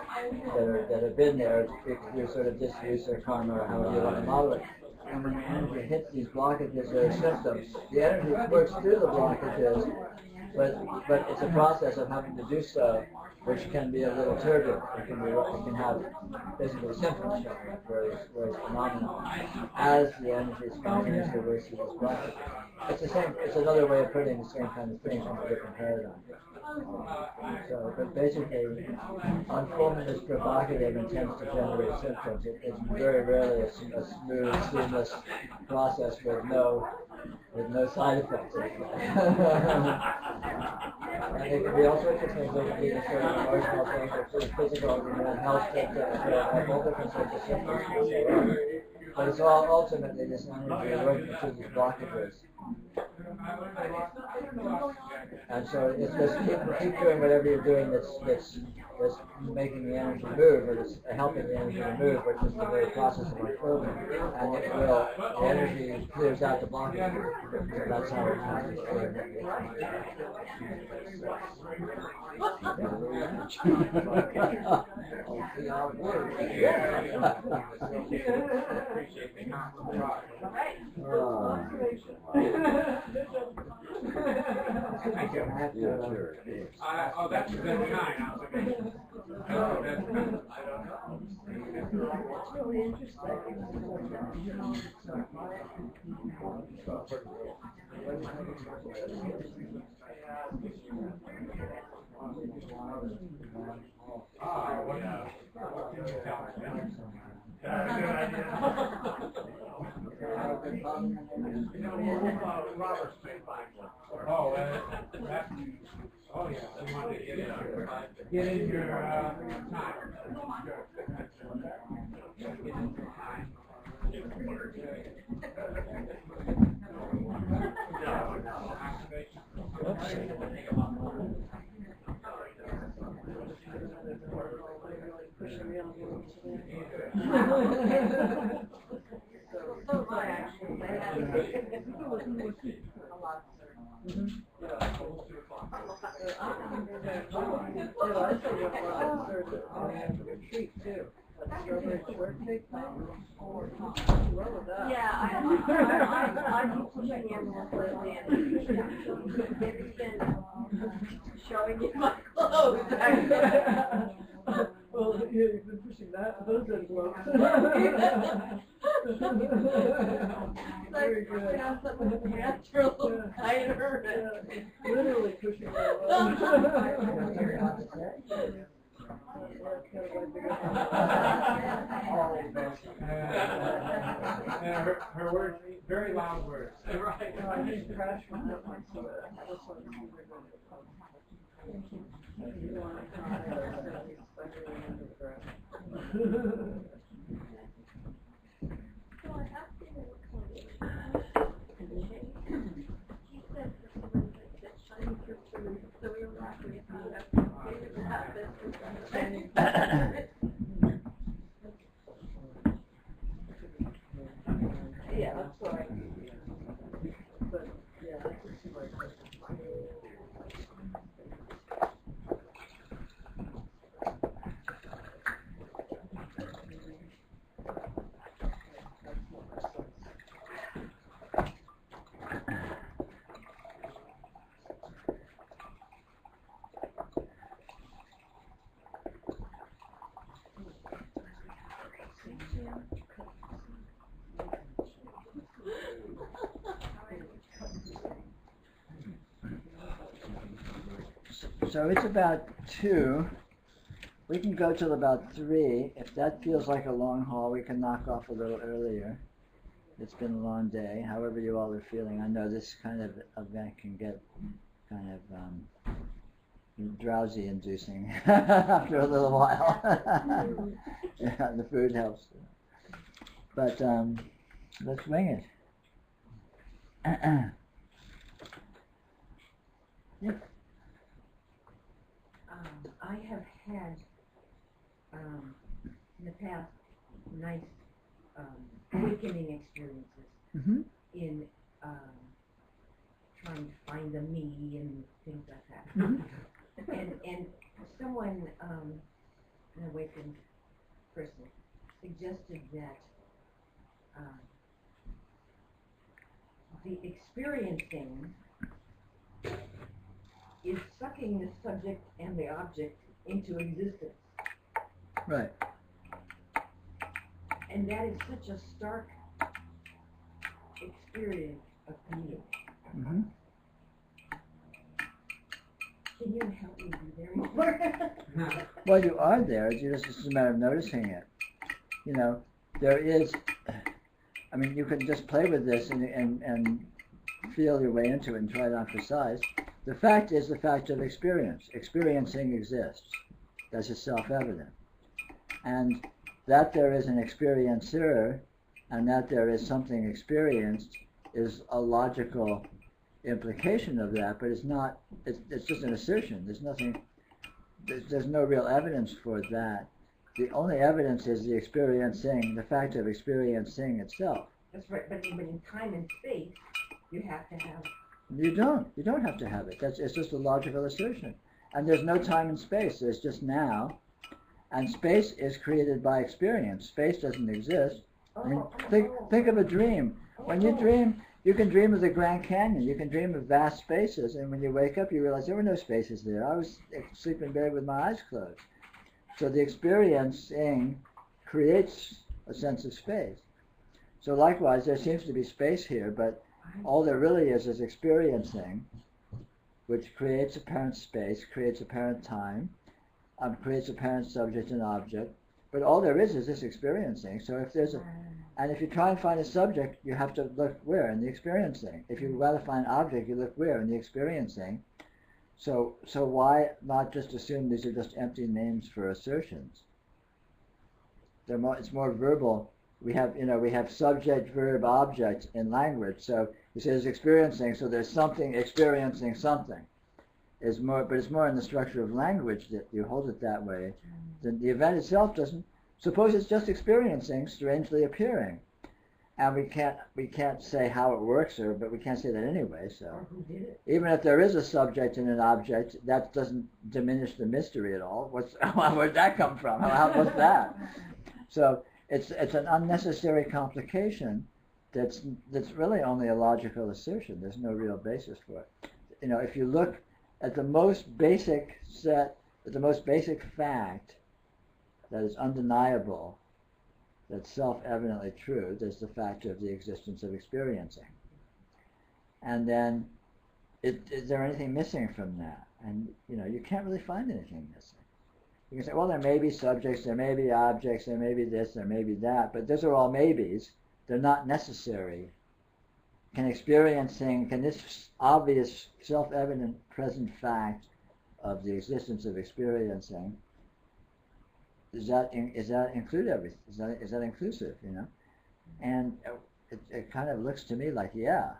that have been there through sort of disuse or karma or however you want to model it. And when the energy hits these blockages or symptoms, the energy works through the blockages, but it's a process of having to do so, which can be a little turbulent. It can have physical symptoms showing, various phenomena, as the energy is continuously works through this blockages. It's the same. It's another way of putting the same kind of thing from a different paradigm. So, but basically, unfoldment is provocative and tends to generate symptoms. It's very rarely a smooth, seamless process with no side effects. And it can be all sorts of things. It can be a sort of emotional things, or sort of physical, health things that have all different sorts of symptoms. But it's all ultimately this energy working through these blockages. And so it's just keep doing whatever you're doing that's making the energy move, or that's helping the energy to move, which is the very process of unfolding. And the energy clears out the blockages. So that's how it happens. Yeah, sure. Oh, that's very kind. Oh, that's good. I don't know. It's really interesting. Robert Springfield. Oh, that's, oh yeah, you want to get in your time. Pushing me on Yeah, I keep pushing the ambulance lately, and it's been showing you my clothes. Well, yeah, you've been pushing those envelopes. Very good. Yeah, some of the pants are a little tighter. Yeah, literally pushing that Her words, very loud words. Right. I need to crash from that one, so this one's you want to try it, So I asked him he said for someone that's shining through the roof, so we were laughing at yeah, that's right. But, yeah, that's right. So it's about 2. We can go till about 3. If that feels like a long haul, we can knock off a little earlier. It's been a long day, however you all are feeling. I know this kind of event can get kind of drowsy inducing after a little while. Yeah, the food helps. But let's wing it. Yeah. I have had in the past nice awakening experiences Mm-hmm. in find the me and things like that. And someone, an awakened person, suggested that the experiencing is sucking the subject and the object into existence. Right. And that is such a stark experience of being. Mm-hmm. Can you help me be there more? Well, you are there. It's just a matter of noticing it. You know, there is. I mean, you can just play with this and feel your way into it and try it on for size. The fact is the fact of experience. Experiencing exists. That's just self-evident. And that there is an experiencer and that there is something experienced is a logical implication of that, but it's not, it's just an assertion. There's nothing, there's no real evidence for that. The only evidence is the experiencing, the fact of experiencing itself. That's right, but in time and space, you have to have. You don't have to have it. It's just a logical assertion. And there's no time and space, there's just now. And space is created by experience. Space doesn't exist. I mean, think of a dream. When you dream, you can dream of the Grand Canyon. You can dream of vast spaces, and when you wake up, you realize there were no spaces there. I was asleep in bed with my eyes closed. So the experiencing creates a sense of space. So likewise, there seems to be space here, but all there really is experiencing, which creates apparent space, creates apparent time, creates apparent subject and object. But all there is this experiencing. So if there's and if you try and find a subject, you have to look where? In the experiencing. If you want to find an object, you look where? In the experiencing. So why not just assume these are just empty names for assertions? It's more verbal. We have subject, verb, object in language. So you say there's experiencing, so there's something experiencing something. But it's more in the structure of language that you hold it that way. The event itself doesn't. Suppose it's just experiencing, strangely appearing, and we can't say how it works, but we can't say that anyway. So even if there is a subject and an object, that doesn't diminish the mystery at all. Where'd that come from? What's that? So it's an unnecessary complication. That's really only a logical assertion. There's no real basis for it. If you look at the most basic fact that is undeniable, that's self-evidently true, there's the fact of the existence of experiencing. And then, is there anything missing from that? And, you can't really find anything missing. You can say, well, there may be subjects, there may be objects, there may be this, there may be that, but those are all maybes. They're not necessary. Can this obvious, self-evident, present fact of the existence of experiencing, does that include everything? Is that inclusive? And it kind of looks to me like yeah.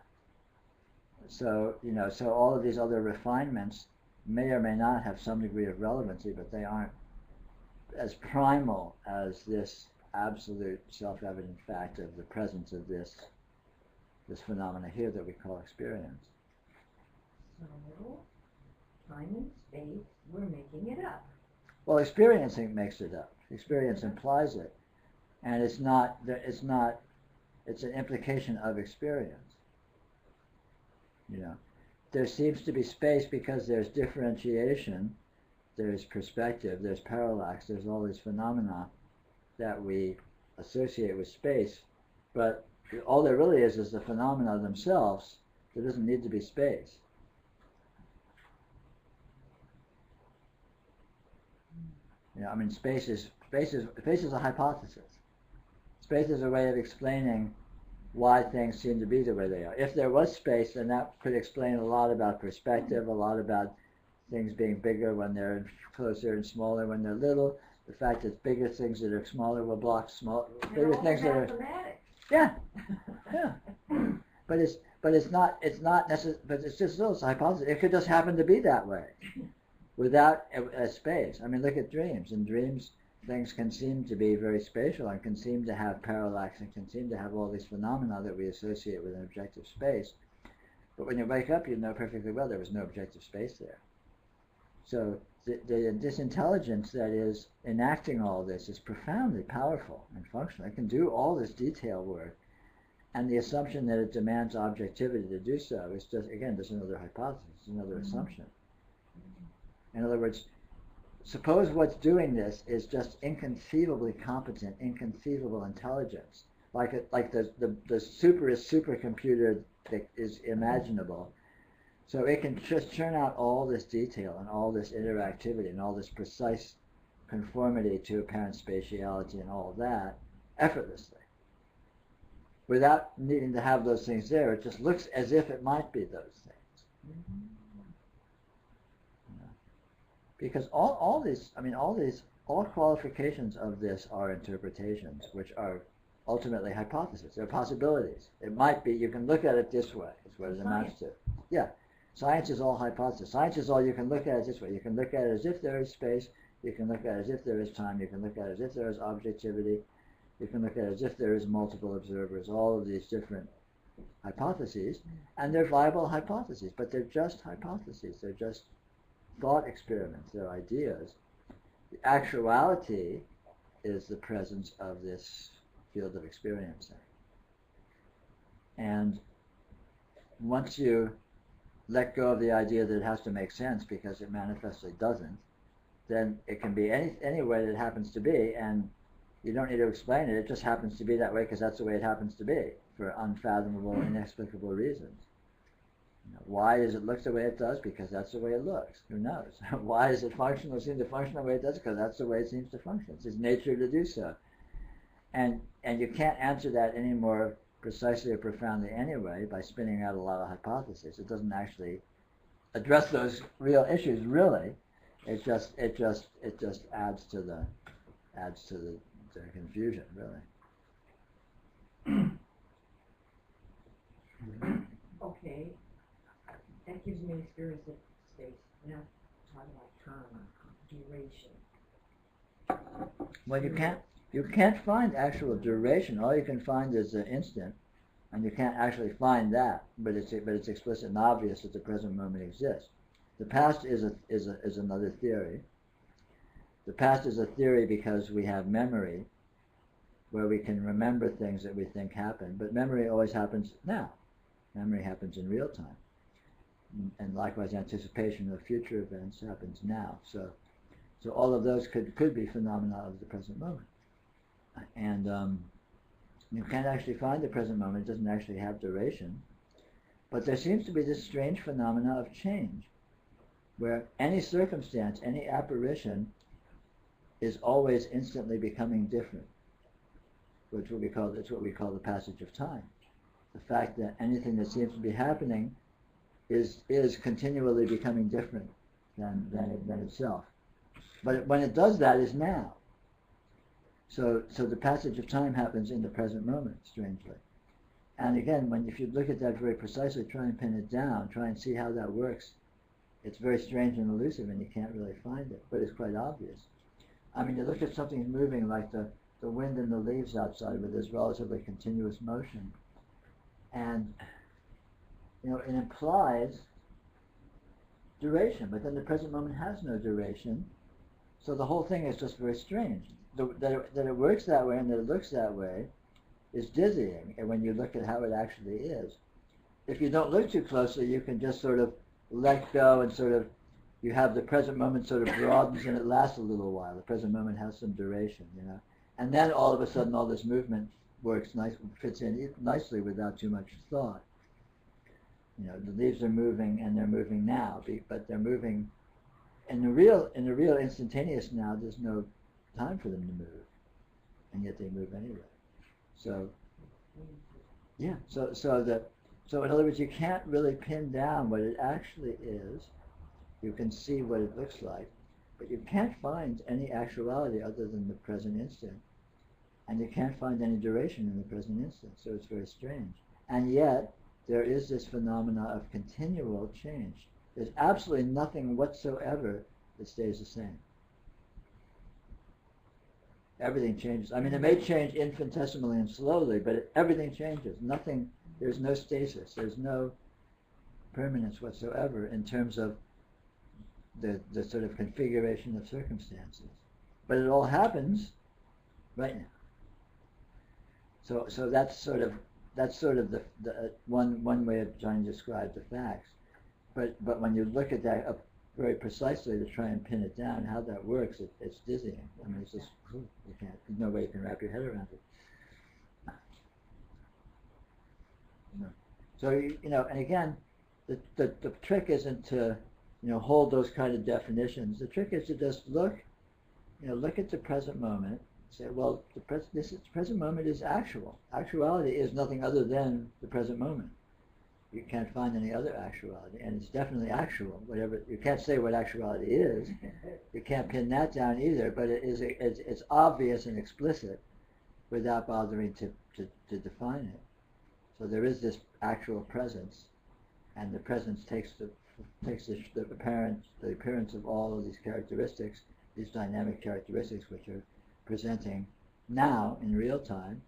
So all of these other refinements may or may not have some degree of relevancy, but they aren't as primal as this absolute self-evident fact of the presence of this phenomena here that we call experience. So, time and space, we're making it up. Well, experiencing makes it up. Experience implies it, and it's an implication of experience. There seems to be space because there's differentiation, there's perspective, there's parallax, there's all these phenomena that we associate with space, but all there really is the phenomena themselves. There doesn't need to be space. Space is a hypothesis. Space is a way of explaining why things seem to be the way they are. If there was space, then that could explain a lot about perspective, a lot about things being bigger when they're closer and smaller when they're little. The fact that bigger things that are smaller will block bigger things that are. Yeah. But it's not necessary. But it's just still a hypothesis. It could just happen to be that way, without a space. Look at dreams. In dreams, things can seem to be very spatial and can seem to have parallax and can seem to have all these phenomena that we associate with an objective space. But when you wake up, you know perfectly well there was no objective space there. So this intelligence that is enacting all this is profoundly powerful and functional. It can do all this detail work. And the assumption that it demands objectivity to do so is just, again, just another hypothesis, another assumption. In other words, suppose what's doing this is just inconceivably competent, inconceivable intelligence, like the superest supercomputer that is imaginable. So it can just churn out all this detail and all this interactivity and all this precise conformity to apparent spatiality and all of that effortlessly, without needing to have those things there. It just looks as if it might be those things. Because all qualifications of this are interpretations, which are ultimately hypotheses. They're possibilities. It might be, you can look at it this way, is what it amounts to. Yeah. Science is all hypothesis. Science is all, you can look at it this way. You can look at it as if there is space. You can look at it as if there is time. You can look at it as if there is objectivity. You can look at it as if there is multiple observers. All of these different hypotheses. And they're viable hypotheses, but they're just hypotheses. They're just thought experiments. They're ideas. The actuality is the presence of this field of experiencing. And once you let go of the idea that it has to make sense because it manifestly doesn't, then it can be any way that it happens to be, and you don't need to explain it. It just happens to be that way because that's the way it happens to be for unfathomable, inexplicable reasons. Why does it look the way it does? Because that's the way it looks. Who knows? Why does it function or seem to function the way it does? Because that's the way it seems to function. It's its nature to do so. And you can't answer that any more precisely or profoundly anyway by spinning out a lot of hypotheses. It doesn't actually address those real issues, really. It just adds to the confusion, really. Okay, that gives me experience of space. Now talk about time, duration. Well, you can't find actual duration. All you can find is the instant, and you can't actually find that. But it's explicit and obvious that the present moment exists. The past is another theory. The past is a theory because we have memory, where we can remember things that we think happened. But memory always happens now. Memory happens in real time. And likewise, anticipation of future events happens now. So all of those could be phenomena of the present moment. And you can't actually find the present moment. It doesn't actually have duration. But there seems to be this strange phenomena of change, where any circumstance, any apparition, is always instantly becoming different. It's what we call the passage of time. The fact that anything that seems to be happening is continually becoming different than itself. But when it does that, is now. So the passage of time happens in the present moment, strangely. And again, if you look at that very precisely, try and pin it down, try and see how that works, it's very strange and elusive, and you can't really find it, but it's quite obvious. I mean, you look at something moving like the wind and the leaves outside with this relatively continuous motion, and it implies duration, but then the present moment has no duration, so the whole thing is just very strange. That it works that way and that it looks that way is dizzying, and when you look at how it actually is. If you don't look too closely, you can just sort of let go and you have the present moment sort of broadens and it lasts a little while. The present moment has some duration, and then all of a sudden all this movement fits in nicely without too much thought. The leaves are moving and they're moving now, but they're moving in the real instantaneous now. There's no time for them to move, and yet they move anyway. So in other words, you can't really pin down what it actually is. You can see what it looks like, but you can't find any actuality other than the present instant, and you can't find any duration in the present instant. So it's very strange, and yet there is this phenomena of continual change. There's absolutely nothing whatsoever that stays the same. Everything changes. I mean, it may change infinitesimally and slowly, but everything changes. There's no stasis. There's no permanence whatsoever in terms of the sort of configuration of circumstances. But it all happens right now. So that's sort of the one way of trying to describe the facts. But when you look at that up very precisely to try and pin it down, how that works, it's dizzying. I mean, it's just there's no way you can wrap your head around it. So and again, the trick isn't to hold those kind of definitions. The trick is to just look at the present moment. Say, well, the present moment is actual. Actuality is nothing other than the present moment. You can't find any other actuality, and it's definitely actual. Whatever, you can't say what actuality is. You can't pin that down either. But it's obvious and explicit, without bothering to define it. So there is this actual presence, and the presence takes the appearance of all of these characteristics, these dynamic characteristics, which are presenting now in real time,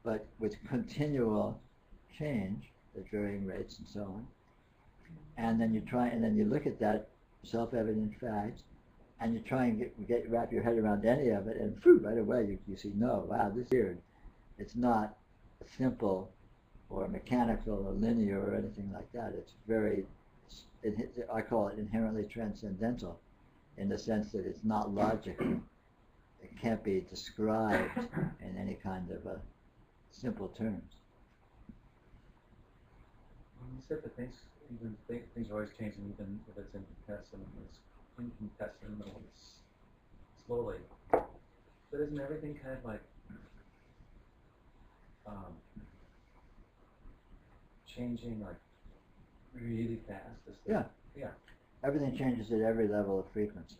but with continual change at varying rates and so on. And then you look at that self-evident fact, and you try and wrap your head around any of it, and right away you see, no, wow, this is weird. It's not simple or mechanical or linear or anything like that. It's I call it inherently transcendental, in the sense that it's not logical. It can't be described in any kind of simple terms. You said that things are always changing, even if it's infinitesimal, it's slowly. But isn't everything kind of like changing like really fast? Yeah. Yeah. Everything changes at every level of frequency,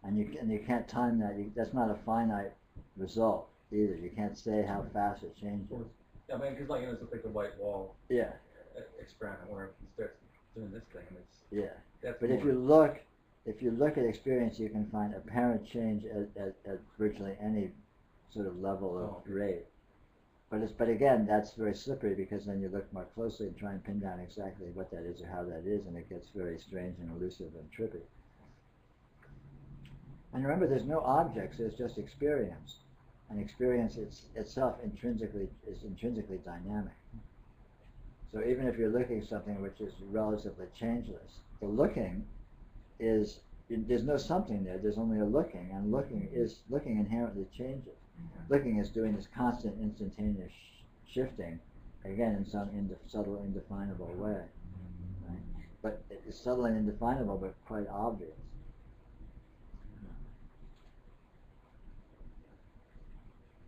and you can't time that. That's not a finite result either. You can't say how fast it changes. Yeah, I mean, because it's like the white wall. Yeah. Experiment where he starts doing this thing, and it's But if you look at experience, you can find apparent change at virtually any sort of level of rate. But again, that's very slippery, because then you look more closely and try and pin down exactly what that is or how that is, and it gets very strange and elusive and trippy. And remember, there's no objects, there's just experience. And experience itself is intrinsically dynamic. So even if you're looking at something which is relatively changeless, the looking is, there's no something there, there's only a looking, and looking inherently changes. Looking is doing this constant instantaneous shifting, again in some subtle, indefinable way. Right? But it's subtle and indefinable, but quite obvious.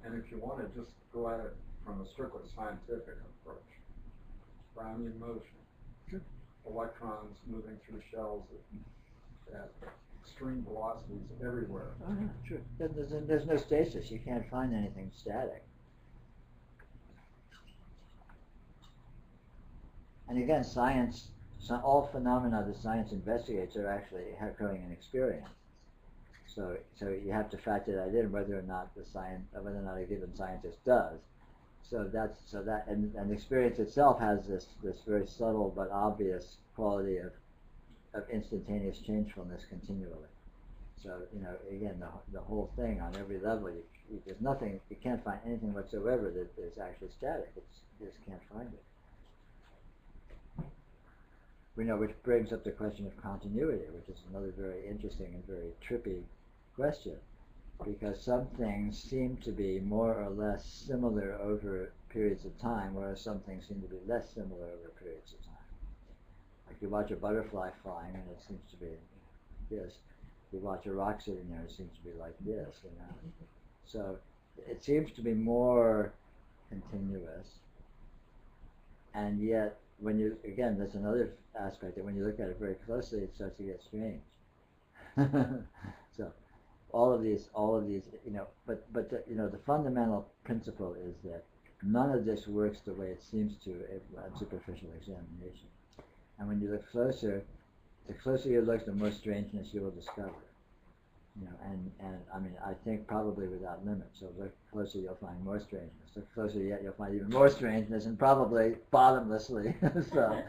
And if you want to just go at it from a strictly scientific approach, Brownian motion, Sure. Electrons moving through shells at extreme velocities everywhere. Oh, yeah, sure. There's no stasis. You can't find anything static. And again, science, all phenomena that science investigates are actually occurring in experience. So you have to factor that in, whether or not a given scientist does. And experience itself has this very subtle but obvious quality of instantaneous changefulness continually. So again, the whole thing on every level, there's nothing, you can't find anything whatsoever that is actually static. You just can't find it. Which brings up the question of continuity, which is another very interesting and very trippy question, because some things seem to be more or less similar over periods of time, whereas some things seem to be less similar over periods of time. Like you watch a butterfly flying and it seems to be this. You watch a rock sitting there, it seems to be like this, So it seems to be more continuous, and yet there's another aspect that when you look at it very closely, it starts to get strange. So all of these, but the fundamental principle is that none of this works the way it seems to on superficial examination. And when you look closer, the closer you look, the more strangeness you will discover. You know, and I mean, I think probably without limit. So the closer you'll find more strangeness. The closer yet you'll find even more strangeness, and probably bottomlessly. So,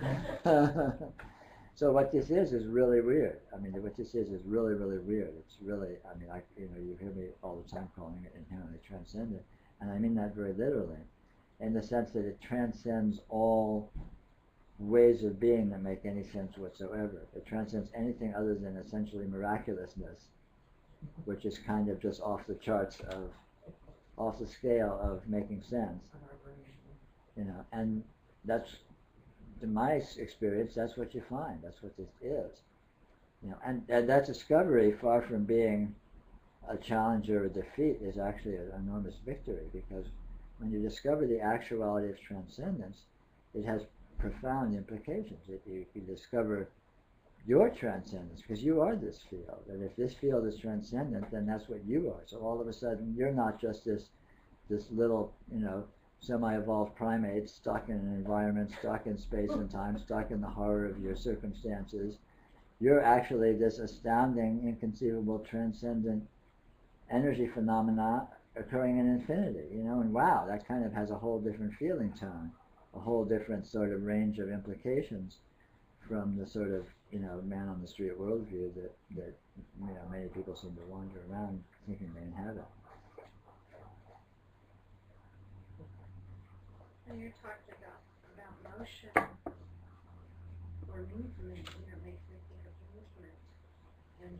so what this is really weird. I mean, what this is really, really weird. It's really, I mean, you hear me all the time calling it inherently transcendent, and I mean that very literally, in the sense that it transcends all ways of being that make any sense whatsoever. It transcends anything other than essentially miraculousness, which is kind of just off the charts of, off the scale of making sense. You know, and that's, in my experience, that's what you find. That's what this is. You know, and that discovery, far from being a challenge or a defeat, is actually an enormous victory, because when you discover the actuality of transcendence, it has profound implications. You discover your transcendence, because you are this field, and if this field is transcendent, then that's what you are. So all of a sudden, you're not just this little, you know, semi-evolved primate stuck in an environment, stuck in space and time, stuck in the horror of your circumstances. You're actually this astounding, inconceivable, transcendent energy phenomena occurring in infinity, you know, and wow, that kind of has a whole different feeling tone, a whole different sort of range of implications from the sort of, you know, man on the street worldview that you know, many people seem to wander around thinking they inhabit. When you're talking about motion or movement, you know, it makes me think of movement. And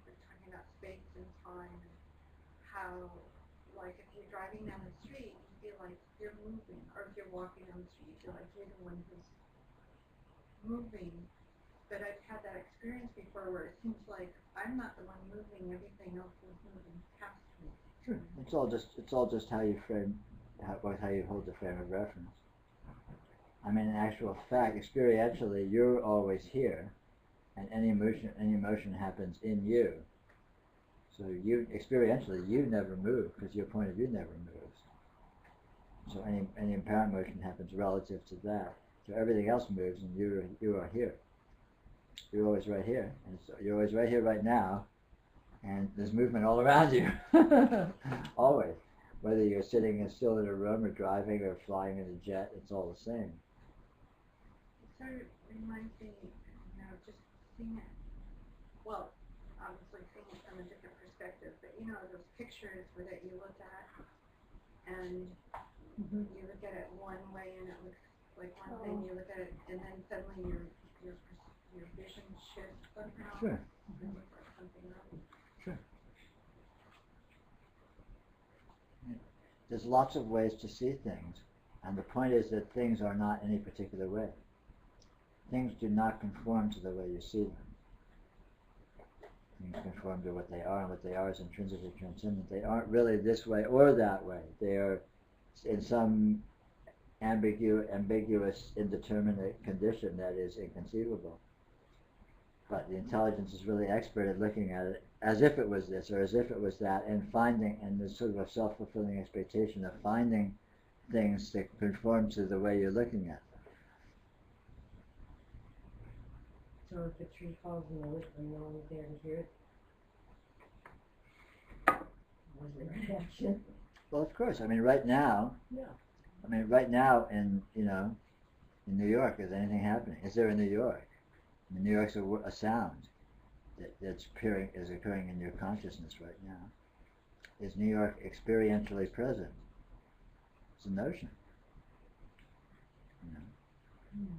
we're talking about space and time, and how, like, if you're driving down the street, you feel like you're moving, or if you're walking down the street, you feel like you're the one who's moving. But I've had that experience before where it seems like I'm not the one moving, everything else is moving past me. Sure. It's all just how you frame, how you hold the frame of reference. I mean, in actual fact, experientially, you're always here, and any emotion happens in you. So experientially, you never move, because your point of view never moves. So any apparent motion happens relative to that. So everything else moves, and you are here. You're always right here, and so you're always right here right now, and there's movement all around you. Always. Whether you're sitting still in a room or driving or flying in a jet, it's all the same. It sort of reminds me, you know, just seeing it, well, obviously seeing it from a different perspective, but you know, those pictures that you look at, and you look at it one way and it looks like one thing, you look at it, and then suddenly your vision shifts somehow. Sure. And looks like something else. Sure. There's lots of ways to see things, and the point is that things are not any particular way. Things do not conform to the way you see them. Things conform to what they are, and what they are is intrinsically transcendent. They aren't really this way or that way. They are in some ambiguous, indeterminate condition that is inconceivable. But the intelligence is really expert at looking at it as if it was this or as if it was that, and finding, and there's sort of a self-fulfilling expectation of finding things that conform to the way you're looking at them. So if a tree falls in the woods and no one's there to hear it, was there an reaction? Well, of course. I mean, right now. Yeah. I mean, right now in New York, is anything happening? Is there in New York? I mean, New York's a sound is occurring in your consciousness right now. Is New York experientially present? It's a notion. You know?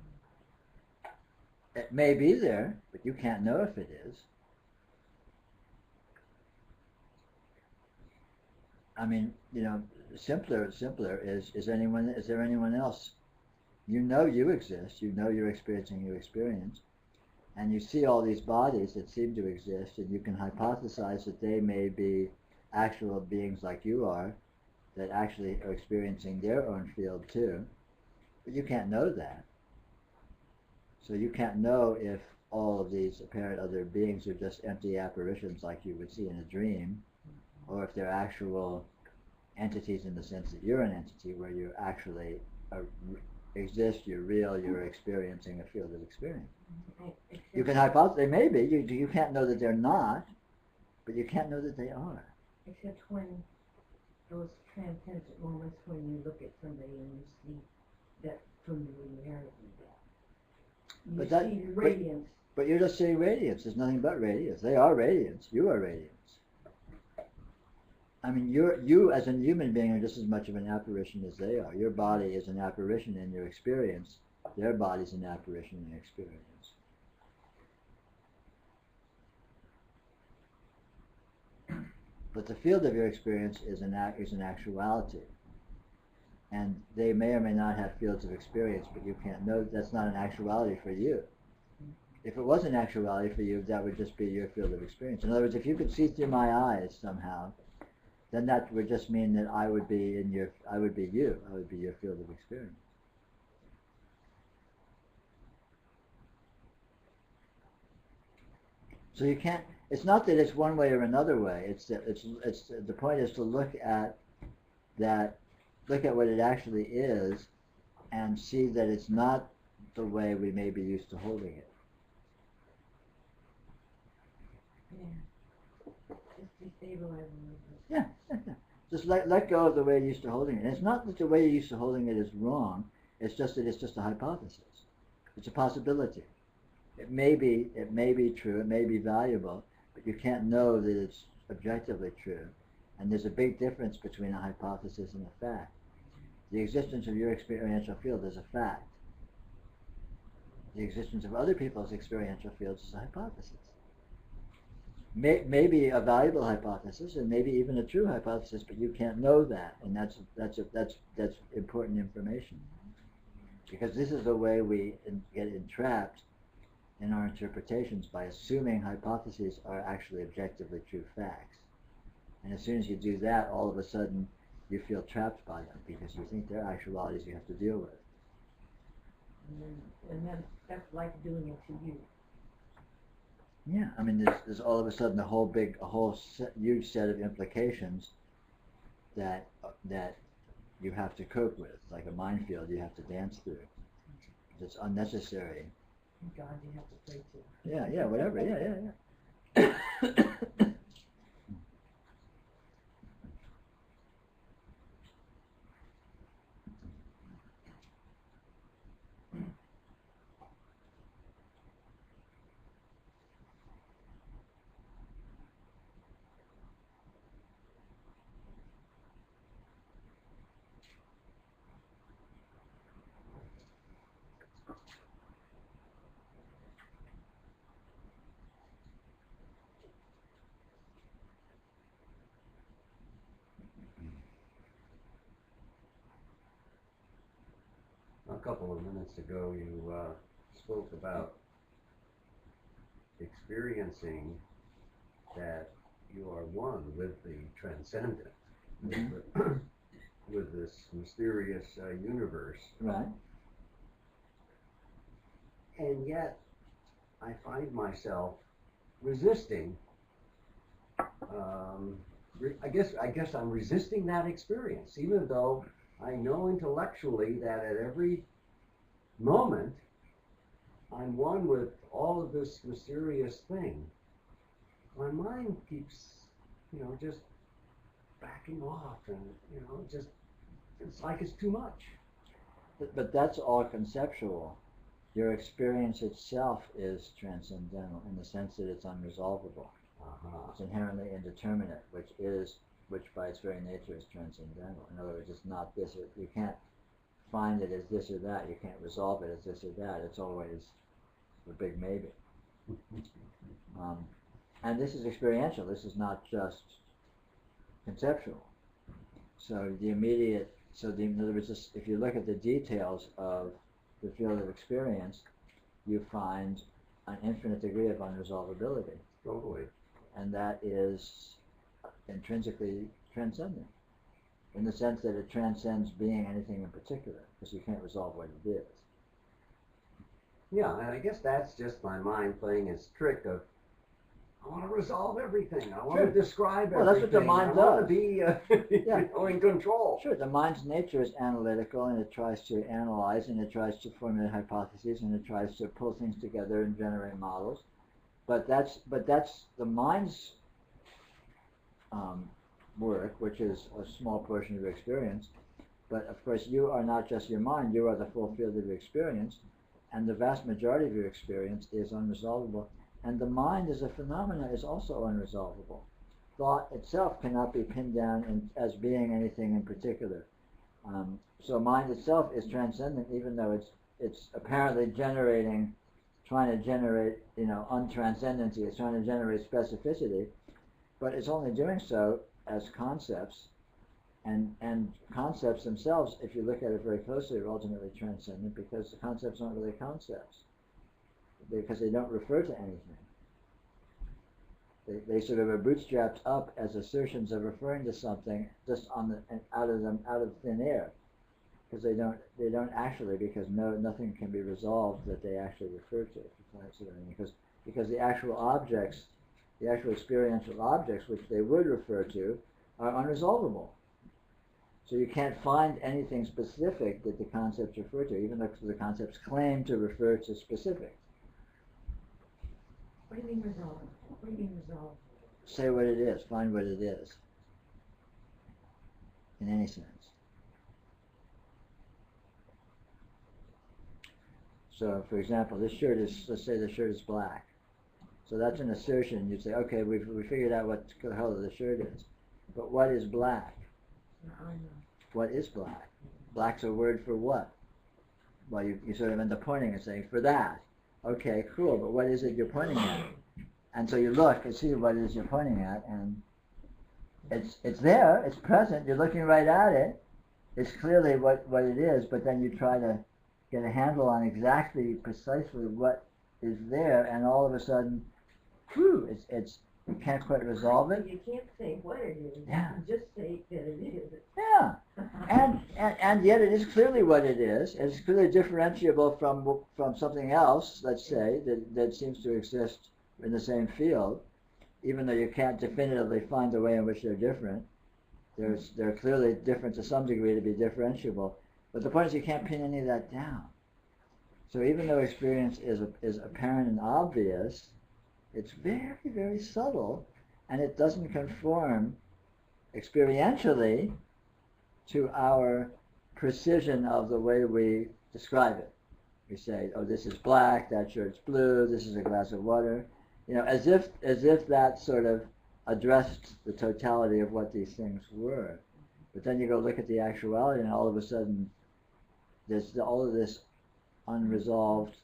It may be there, but you can't know if it is. I mean, you know, simpler is, there anyone else? You know you exist, you know you're experiencing your experience, and you see all these bodies that seem to exist, and you can hypothesize that they may be actual beings like you are, that actually are experiencing their own field too, but you can't know that. So you can't know if all of these apparent other beings are just empty apparitions like you would see in a dream, or if they're actual entities in the sense that you're an entity where you actually exist, you're real, you're experiencing a field of experience. You can hypothesize they may be, you can't know that they're not, but you can't know that they are. Except when those transcendent moments when you look at somebody and you see that familiarity there. You But that- see radiance. But you're just seeing radiance. There's nothing but radiance. They are radiance. You are radiance. I mean, you as a human being are just as much of an apparition as they are. Your body is an apparition in your experience. Their body's an apparition in their experience. But the field of your experience is an actuality. And they may or may not have fields of experience, but you can't know that's not an actuality for you. If it was an actuality for you, that would just be your field of experience. In other words, if you could see through my eyes somehow, then that would just mean that I would be you. I would be your field of experience. So you can't. It's not that it's one way or another way. It's that the point is to look at what it actually is, and see that it's not the way we may be used to holding it. Yeah. Just destabilizing. Yeah. Just let go of the way you're used to holding it. And it's not that the way you're used to holding it is wrong. It's just that it's just a hypothesis. It's a possibility. It may be true. It may be valuable, but you can't know that it's objectively true. And there's a big difference between a hypothesis and a fact. The existence of your experiential field is a fact. The existence of other people's experiential fields is a hypothesis. Maybe a valuable hypothesis, and maybe even a true hypothesis, but you can't know that, and that's important information. Because this is the way we get entrapped in our interpretations, by assuming hypotheses are actually objectively true facts. And as soon as you do that, all of a sudden you feel trapped by them because you think they're actualities you have to deal with. And then that's like doing it to you. Yeah, I mean, there's all of a sudden huge set of implications that you have to cope with, like a minefield you have to dance through. It's unnecessary. God, you have to pray to. Yeah, whatever. Yeah. A couple of minutes ago, you spoke about experiencing that you are one with the transcendent, with this mysterious universe. Right. And yet, I find myself resisting. I guess I'm resisting that experience, even though I know intellectually that at every moment I'm one with all of this mysterious thing. My mind keeps, just backing off, and it's like it's too much. But that's all conceptual. Your experience itself is transcendental in the sense that it's unresolvable. It's inherently indeterminate, which by its very nature is transcendental. In other words, it's not this. You can't find it as this or that. You can't resolve it as this or that. It's always a big maybe. And this is experiential. This is not just conceptual. So in other words, if you look at the details of the field of experience, you find an infinite degree of unresolvability. Totally. And that is intrinsically transcendent, in the sense that it transcends being anything in particular, because you can't resolve what it is. Yeah, and I guess that's just my mind playing its trick of, I want to resolve everything. I want to describe everything. Well, that's what the mind does. I want to be in control. Sure, the mind's nature is analytical, and it tries to analyze, and it tries to formulate hypotheses, and it tries to pull things together and generate models. But that's the mind's work, which is a small portion of your experience. But of course, you are not just your mind, you are the full field of your experience, and the vast majority of your experience is unresolvable. And the mind as a phenomena is also unresolvable. Thought itself cannot be pinned down as being anything in particular. So mind itself is transcendent, even though it's apparently trying to generate, untranscendency. It's trying to generate specificity, but it's only doing so as concepts. And concepts themselves, if you look at it very closely, are ultimately transcendent, because the concepts aren't really concepts, because they don't refer to anything. They sort of are bootstrapped up as assertions of referring to something just out of thin air, because they don't actually, because nothing can be resolved that they actually refer to. Because the actual objects, the actual experiential objects which they would refer to, are unresolvable. So you can't find anything specific that the concepts refer to, even though the concepts claim to refer to specifics. What do you mean resolve? What do you mean resolve? Say what it is. Find what it is. In any sense. So, for example, this shirt is, let's say the shirt is black. So that's an assertion. You'd say, okay, we figured out what the color the shirt is. But what is black? What is black? Black's a word for what? Well, you sort of end up pointing and saying, for that. Okay, cool, but what is it you're pointing at? And so you look and see what it is you're pointing at, and it's there, it's present, you're looking right at it. It's clearly what it is, but then you try to get a handle on exactly, precisely what is there, and all of a sudden, whew, you can't quite resolve it. You can't say what it is. Yeah. You just say that it is. Yeah. And yet it is clearly what it is. It's clearly differentiable from something else, let's say, that seems to exist in the same field, even though you can't definitively find the way in which they're different. They're clearly different to some degree to be differentiable. But the point is you can't pin any of that down. So even though experience is apparent and obvious, it's very, very subtle, and it doesn't conform experientially to our precision of the way we describe it. We say, oh, this is black, that shirt's blue, this is a glass of water. As if that sort of addressed the totality of what these things were. But then you go look at the actuality, and all of a sudden there's all of this unresolved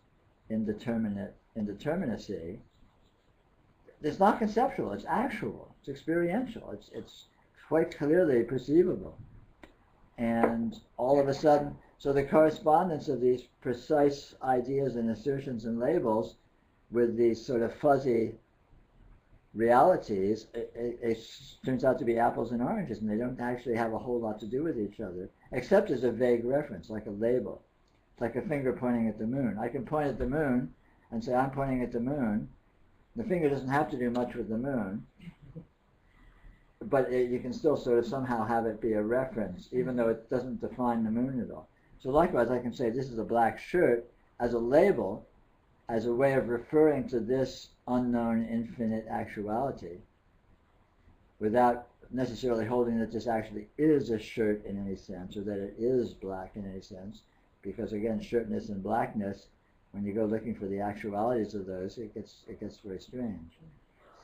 indeterminacy. It's not conceptual, it's actual, it's experiential, it's quite clearly perceivable. And all of a sudden, so the correspondence of these precise ideas and assertions and labels with these sort of fuzzy realities, it turns out to be apples and oranges, and they don't actually have a whole lot to do with each other, except as a vague reference, like a label. It's like a finger pointing at the moon. I can point at the moon and say, I'm pointing at the moon. The finger doesn't have to do much with the moon, but you can still sort of somehow have it be a reference, even though it doesn't define the moon at all. So likewise, I can say this is a black shirt as a label, as a way of referring to this unknown infinite actuality, without necessarily holding that this actually is a shirt in any sense, or that it is black in any sense, because again, shirtness and blackness, when you go looking for the actualities of those, it gets very strange.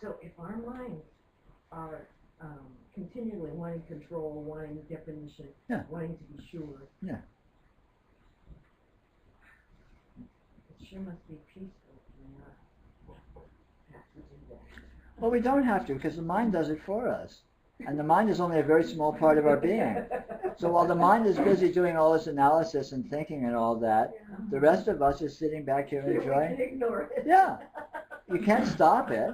So if our minds are continually wanting control, wanting definition, Yeah. wanting to be sure, Yeah. it sure must be peaceful to not have to do that. Well, we don't have to, because the mind does it for us. And the mind is only a very small part of our being. So while the mind is busy doing all this analysis and thinking and all that, the rest of us is sitting back here enjoying. Ignore it. Yeah. You can't stop it.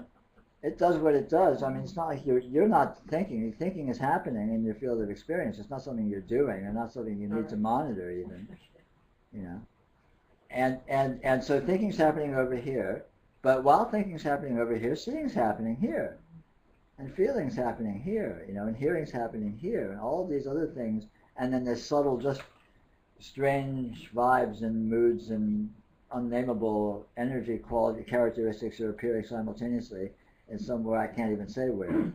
It does what it does. I mean, it's not like you're not thinking. Thinking is happening in your field of experience. It's not something you're doing, or not something you need to monitor even. And so thinking's happening over here, but while thinking's happening over here, seeing's happening here. And feeling's happening here, and hearing's happening here, and all of these other things, and then there's subtle, just strange vibes and moods and unnameable energy quality characteristics are appearing simultaneously in somewhere I can't even say where.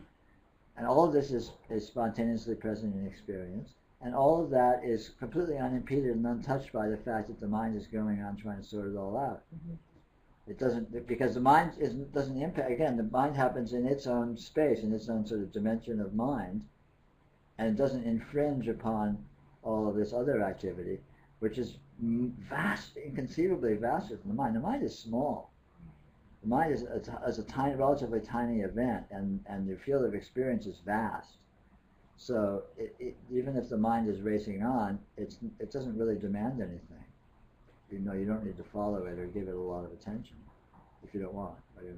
And all of this is spontaneously present in experience. And all of that is completely unimpeded and untouched by the fact that the mind is going on trying to sort it all out. It doesn't, because the mind doesn't impact, again, the mind happens in its own space, in its own sort of dimension of mind, and it doesn't infringe upon all of this other activity, which is vast, inconceivably vaster than the mind. The mind is small. The mind is a tiny, relatively tiny event, and the field of experience is vast. So even if the mind is racing on, it doesn't really demand anything. You know, you don't need to follow it or give it a lot of attention if you don't want. Right?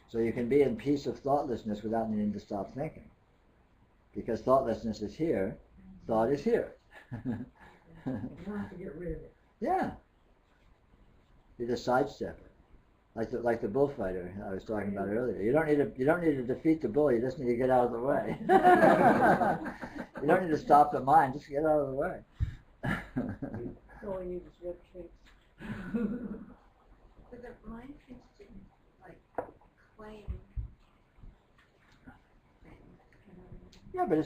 So you can be in peace of thoughtlessness without needing to stop thinking. Because thoughtlessness is here, thought is here. You don't have to get rid of it. Yeah. You just sidestep it. Like the bullfighter I was talking about earlier. You don't need to defeat the bull, you just need to get out of the way. You don't need to stop the mind, just get out of the way. All you need is rib cakes. But the mind seems to like claim things. Yeah, but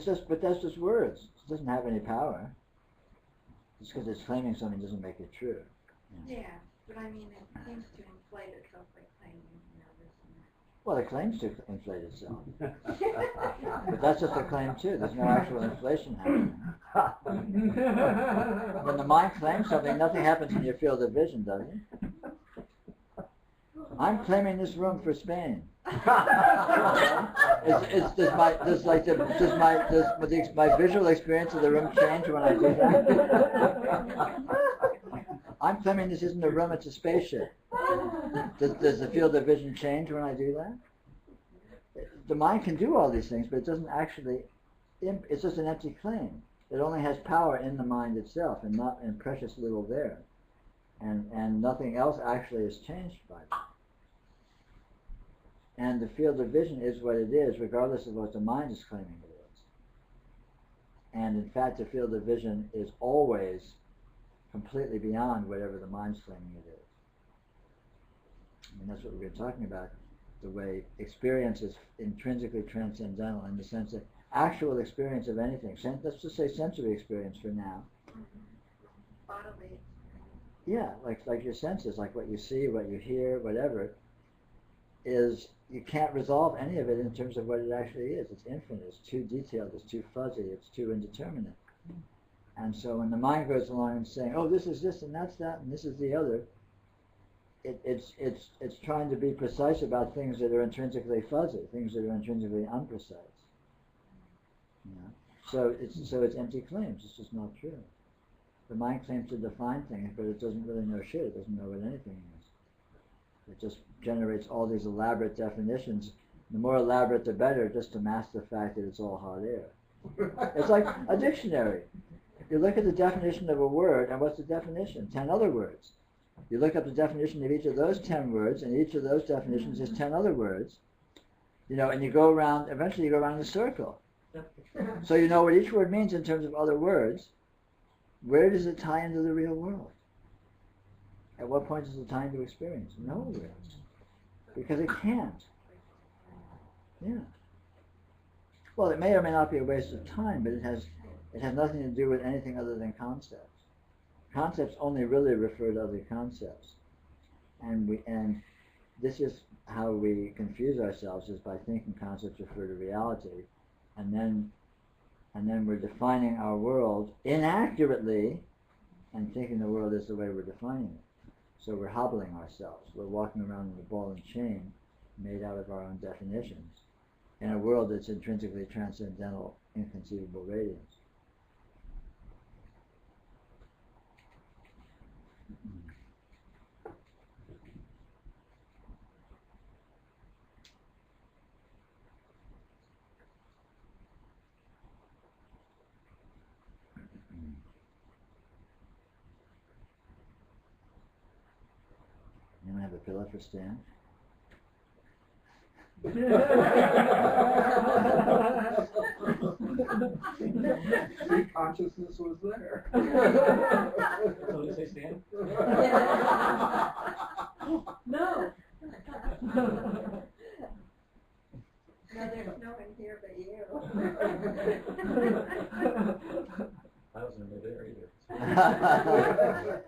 that's just words. It doesn't have any power. Just because it's claiming something doesn't make it true. Yeah, but I mean, it seems to inflate itself by claiming, this and that. Well, it claims to inflate itself. But that's just a claim too. There's no actual inflation happening. When the mind claims something, nothing happens in your field of vision, does it? I'm claiming this room for Spain. Does my visual experience of the room change when I do that? I'm claiming this isn't a room, it's a spaceship. Does the field of vision change when I do that? The mind can do all these things, but it doesn't actually, it's just an empty claim. It only has power in the mind itself and not in precious little there. And nothing else actually is changed by that. And the field of vision is what it is, regardless of what the mind is claiming it is. And in fact, the field of vision is always completely beyond whatever the mind's claiming it is. I mean, that's what we've been talking about, the way experience is intrinsically transcendental in the sense that actual experience of anything, let's just say sensory experience for now. Bodily. Yeah, like your senses, like what you see, what you hear, whatever, is, you can't resolve any of it in terms of what it actually is. It's infinite, it's too detailed, it's too fuzzy, it's too indeterminate. And so when the mind goes along and saying, oh, this is this and that's that and this is the other, it's trying to be precise about things that are intrinsically fuzzy, things that are intrinsically unprecise. You know? So it's empty claims. It's just not true. The mind claims to define things, but it doesn't really know shit. It doesn't know what anything is. It just generates all these elaborate definitions. The more elaborate, the better, just to mask the fact that it's all hot air. It's like a dictionary. You look at the definition of a word, and what's the definition? 10 other words. You look up the definition of each of those 10 words, and each of those definitions is 10 other words. You know, and you go around, eventually you go around in a circle. So you know what each word means in terms of other words. Where does it tie into the real world? At what point does it tie into experience? Nowhere. Because it can't. Yeah. Well, it may or may not be a waste of time, but it has nothing to do with anything other than concepts. Concepts only really refer to other concepts. And this is how we confuse ourselves, is by thinking concepts refer to reality. And then we're defining our world inaccurately and thinking the world is the way we're defining it. So we're hobbling ourselves. We're walking around in a ball and chain made out of our own definitions in a world that's intrinsically transcendental, inconceivable radiance. Anyone have a pillow for Stan? See, consciousness was there. So did you say Stan? No.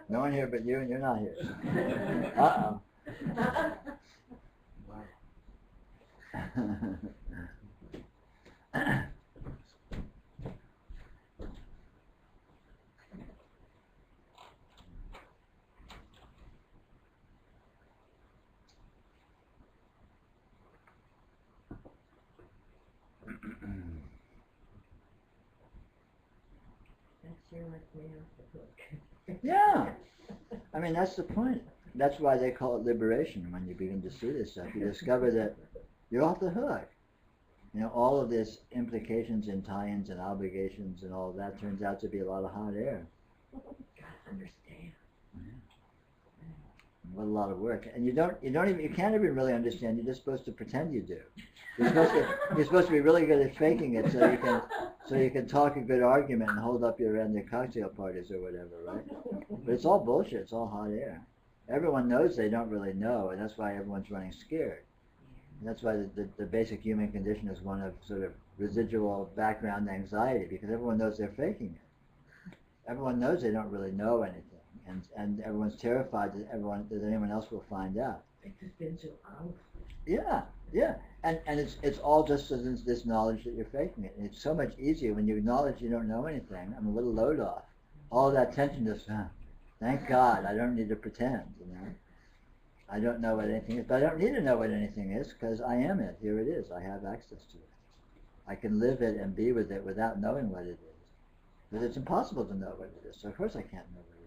No one here but you, and you're not here. Uh-oh. That's your like me off the hook. Yeah. I mean, that's the point. That's why they call it liberation. When you begin to see this stuff, you discover that you're off the hook. You know, all of this implications and tie-ins and obligations and all of that turns out to be a lot of hot air. Gotta understand. What a lot of work. And you can't even really understand. You're just supposed to pretend you do. You're supposed to be really good at faking it so you can talk a good argument and hold up your end at cocktail parties or whatever, right? But it's all bullshit. It's all hot air. Everyone knows they don't really know, and that's why everyone's running scared. And that's why the basic human condition is one of sort of residual background anxiety, because everyone knows they're faking it. Everyone knows they don't really know anything, and everyone's terrified that anyone else will find out. It's just been so out. Yeah, and it's all just this knowledge that you're faking it. And it's so much easier when you acknowledge you don't know anything. I'm a little load off. All that tension just, thank God, I don't need to pretend, you know. I don't know what anything is, but I don't need to know what anything is because I am it. Here it is. I have access to it. I can live it and be with it without knowing what it is. Because it's impossible to know what it is, so of course I can't know what it is.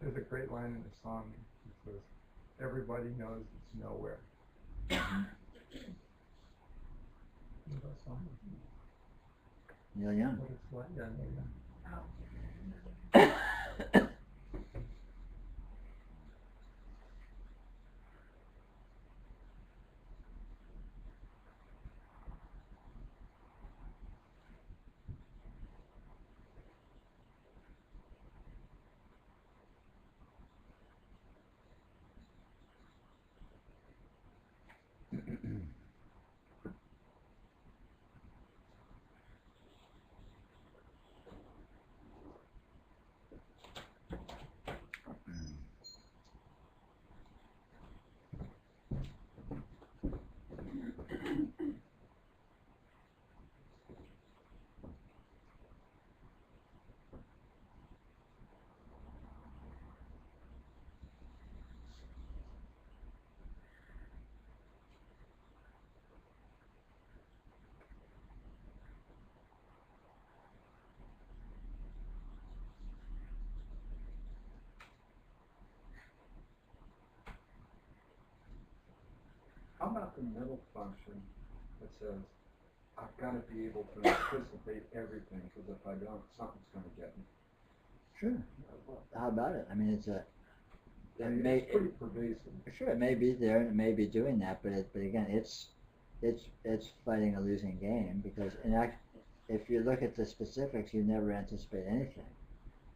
There's a great line in the song that says, "Everybody knows it's nowhere." Neil Young. What it's like, yeah, Neil Young. How about the middle function that says, I've got to be able to anticipate everything, because if I don't, something's going to get me. Sure. How about it? I mean, it's pretty pervasive. Sure, it may be there and it may be doing that, but again, it's fighting a losing game, because if you look at the specifics, you never anticipate anything,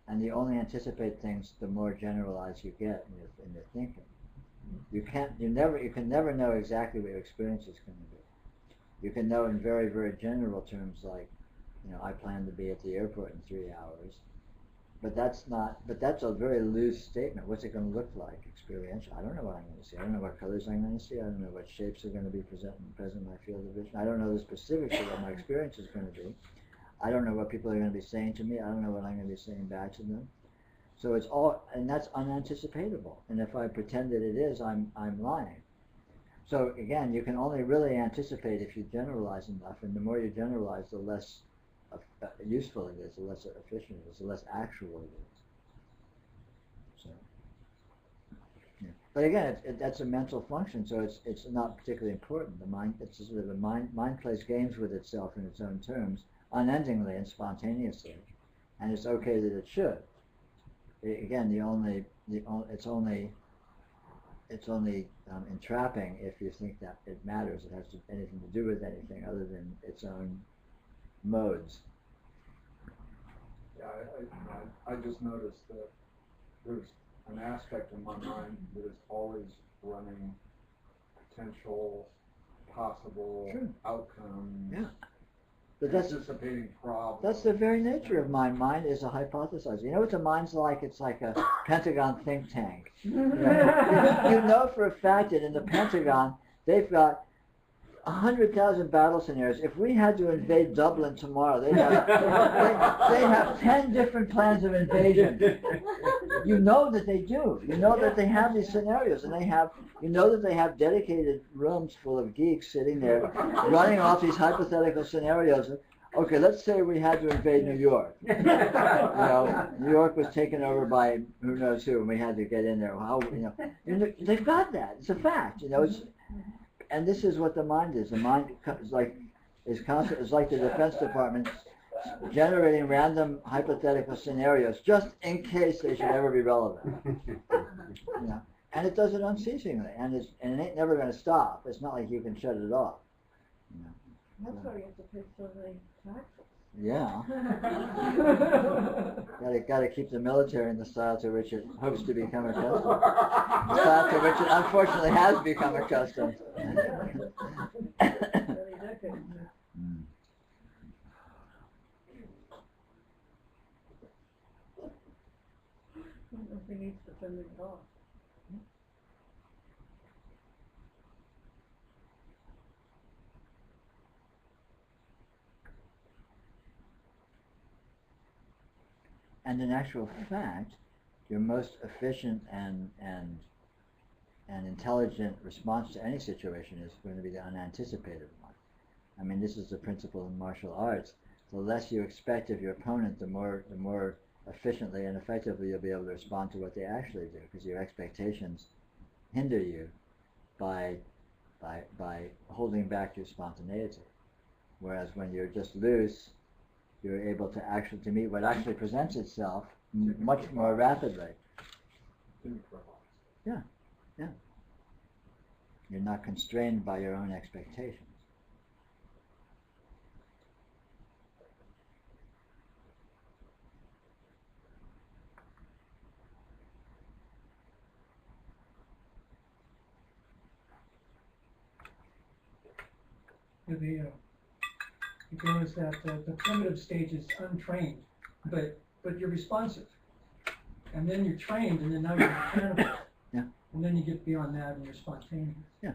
and you only anticipate things the more generalized you get in your thinking. You can never know exactly what your experience is going to be. You can know in very, very general terms, like, you know, I plan to be at the airport in 3 hours, but that's a very loose statement. What's it going to look like experiential? I don't know what I'm going to see. I don't know what colors I'm going to see. I don't know what shapes are going to be present in my field of vision. I don't know the specifics of what my experience is going to be. I don't know what people are going to be saying to me. I don't know what I'm going to be saying back to them. So it's all, and that's unanticipatable. And if I pretend that it is, I'm lying. So again, you can only really anticipate if you generalize enough, and the more you generalize, the less useful it is, the less efficient it is, the less actual it is. So, yeah. But again, that's a mental function, so it's not particularly important. The mind, it's sort of mind plays games with itself in its own terms, unendingly and spontaneously, and it's okay that it should. Again, it's only it's only entrapping if you think that it matters. It has anything to do with anything other than its own modes. Yeah, I just noticed that there's an aspect in my mind that is always running potential, possible Sure. outcomes, Yeah. But that's anticipating problems. That's the very nature of mind. Mind is a hypothesizer. You know what the mind's like? It's like a Pentagon think tank. You know for a fact that in the Pentagon they've got 100,000 battle scenarios. If we had to invade Dublin tomorrow, they have 10 different plans of invasion. You know that they do. You know that they have these scenarios, and you know that they have dedicated rooms full of geeks sitting there running off these hypothetical scenarios. Okay, let's say we had to invade New York. You know, New York was taken over by who knows who, and we had to get in there. How, they've got that. It's a fact. You know, and this is what the mind is. The mind is like the Defense Department generating random hypothetical scenarios just in case they should ever be relevant. You know, and it does it unceasingly, and it ain't never going to stop. It's not like you can shut it off. You know. That's why you have to pay so many taxes. Yeah. Gotta keep the military in the style to which it hopes to become accustomed. The style to which it unfortunately has become accustomed. Nothing needs defending at all. And in actual fact, your most efficient and intelligent response to any situation is going to be the unanticipated one. I mean, this is the principle in martial arts. The less you expect of your opponent, the more efficiently and effectively you'll be able to respond to what they actually do, because your expectations hinder you by holding back your spontaneity. Whereas when you're just loose, you're able to meet what actually presents itself much more rapidly. Yeah, yeah. You're not constrained by your own expectations. You can notice that the primitive stage is untrained, but you're responsive. And then you're trained, and then now you're mechanical. Yeah. And then you get beyond that, and you're spontaneous. Yeah.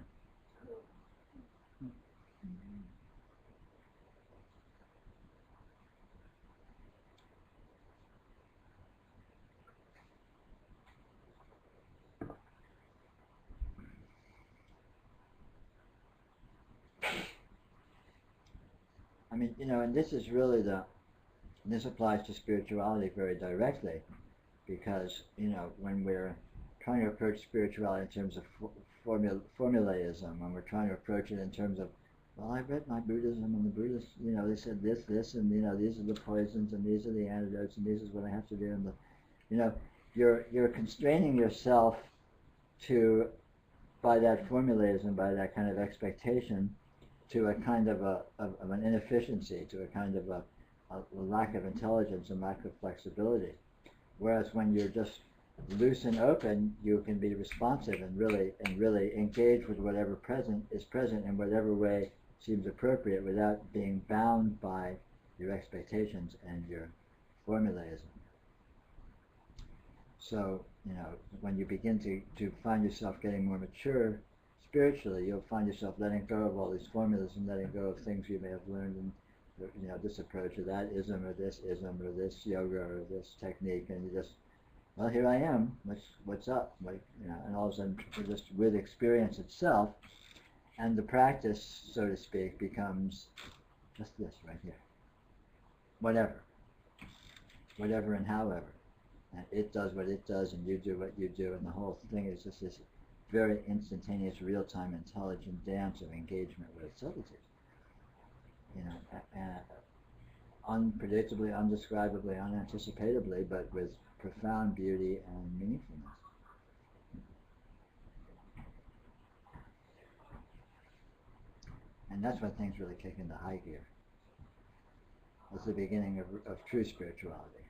I mean, and this is really this applies to spirituality very directly, because, when we're trying to approach spirituality in terms of formulaism, when we're trying to approach it in terms of, well, I read my Buddhism, and the Buddhists, they said this, and, these are the poisons, and these are the antidotes, and this is what I have to do, and you're constraining yourself by that formulaism, by that kind of expectation, to a kind of an inefficiency, to a kind of a lack of intelligence and lack of flexibility. Whereas when you're just loose and open, you can be responsive and really engage with whatever is present in whatever way seems appropriate, without being bound by your expectations and your formulaism. So, when you begin to find yourself getting more mature spiritually, you'll find yourself letting go of all these formulas and letting go of things you may have learned in, this approach or that ism or this yoga or this technique, and you just, well, here I am. What's up? And all of a sudden, just with experience itself, and the practice, so to speak, becomes just this right here. Whatever and however, and it does what it does, and you do what you do, and the whole thing is just this very instantaneous, real-time, intelligent dance of engagement with subtlety. Unpredictably, undescribably, unanticipatably, but with profound beauty and meaningfulness. And that's when things really kick into high gear. That's the beginning of true spirituality.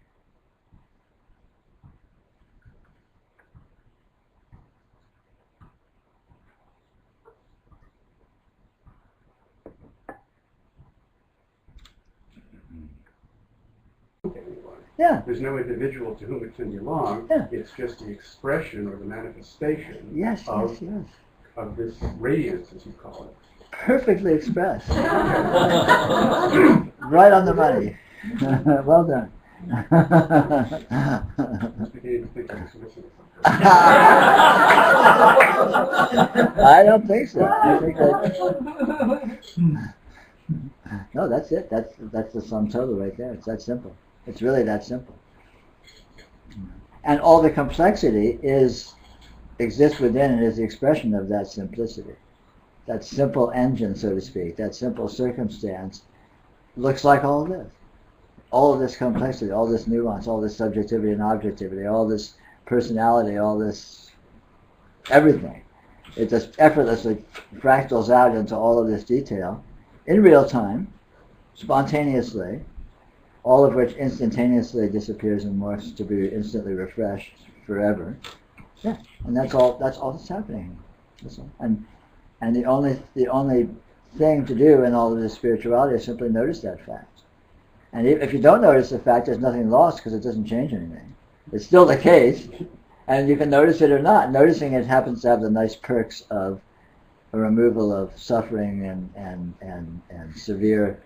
Yeah. There's no individual to whom it can belong. Yeah. It's just the expression or the manifestation Yes, of, yes, yes. of this radiance, as you call it. Perfectly expressed. Right on the money. Well done. I don't think so. I think that, no, that's it. That's the sum total right there. It's that simple. It's really that simple. And all the complexity exists within and is the expression of that simplicity. That simple engine, so to speak, that simple circumstance looks like all of this. All of this complexity, all this nuance, all this subjectivity and objectivity, all this personality, all this everything. It just effortlessly fractals out into all of this detail in real time, spontaneously, all of which instantaneously disappears and morphs to be instantly refreshed forever. Yeah, and that's all that's happening. That's all. And the only thing to do in all of this spirituality is simply notice that fact. And if you don't notice the fact, there's nothing lost because it doesn't change anything. It's still the case, and you can notice it or not. Noticing it happens to have the nice perks of a removal of suffering and severe,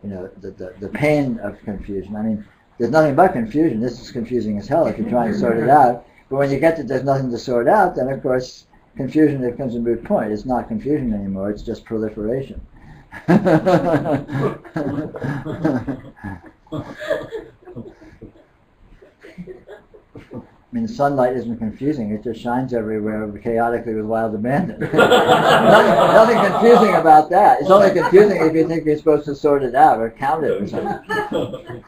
the pain of confusion. I mean, there's nothing but confusion. This is confusing as hell if you're trying to sort it out. But when you get to there's nothing to sort out, then of course confusion becomes a moot point. It's not confusion anymore. It's just proliferation. I mean, sunlight isn't confusing. It just shines everywhere chaotically with wild abandon. Nothing confusing about that. It's only confusing if you think you're supposed to sort it out or count it or something.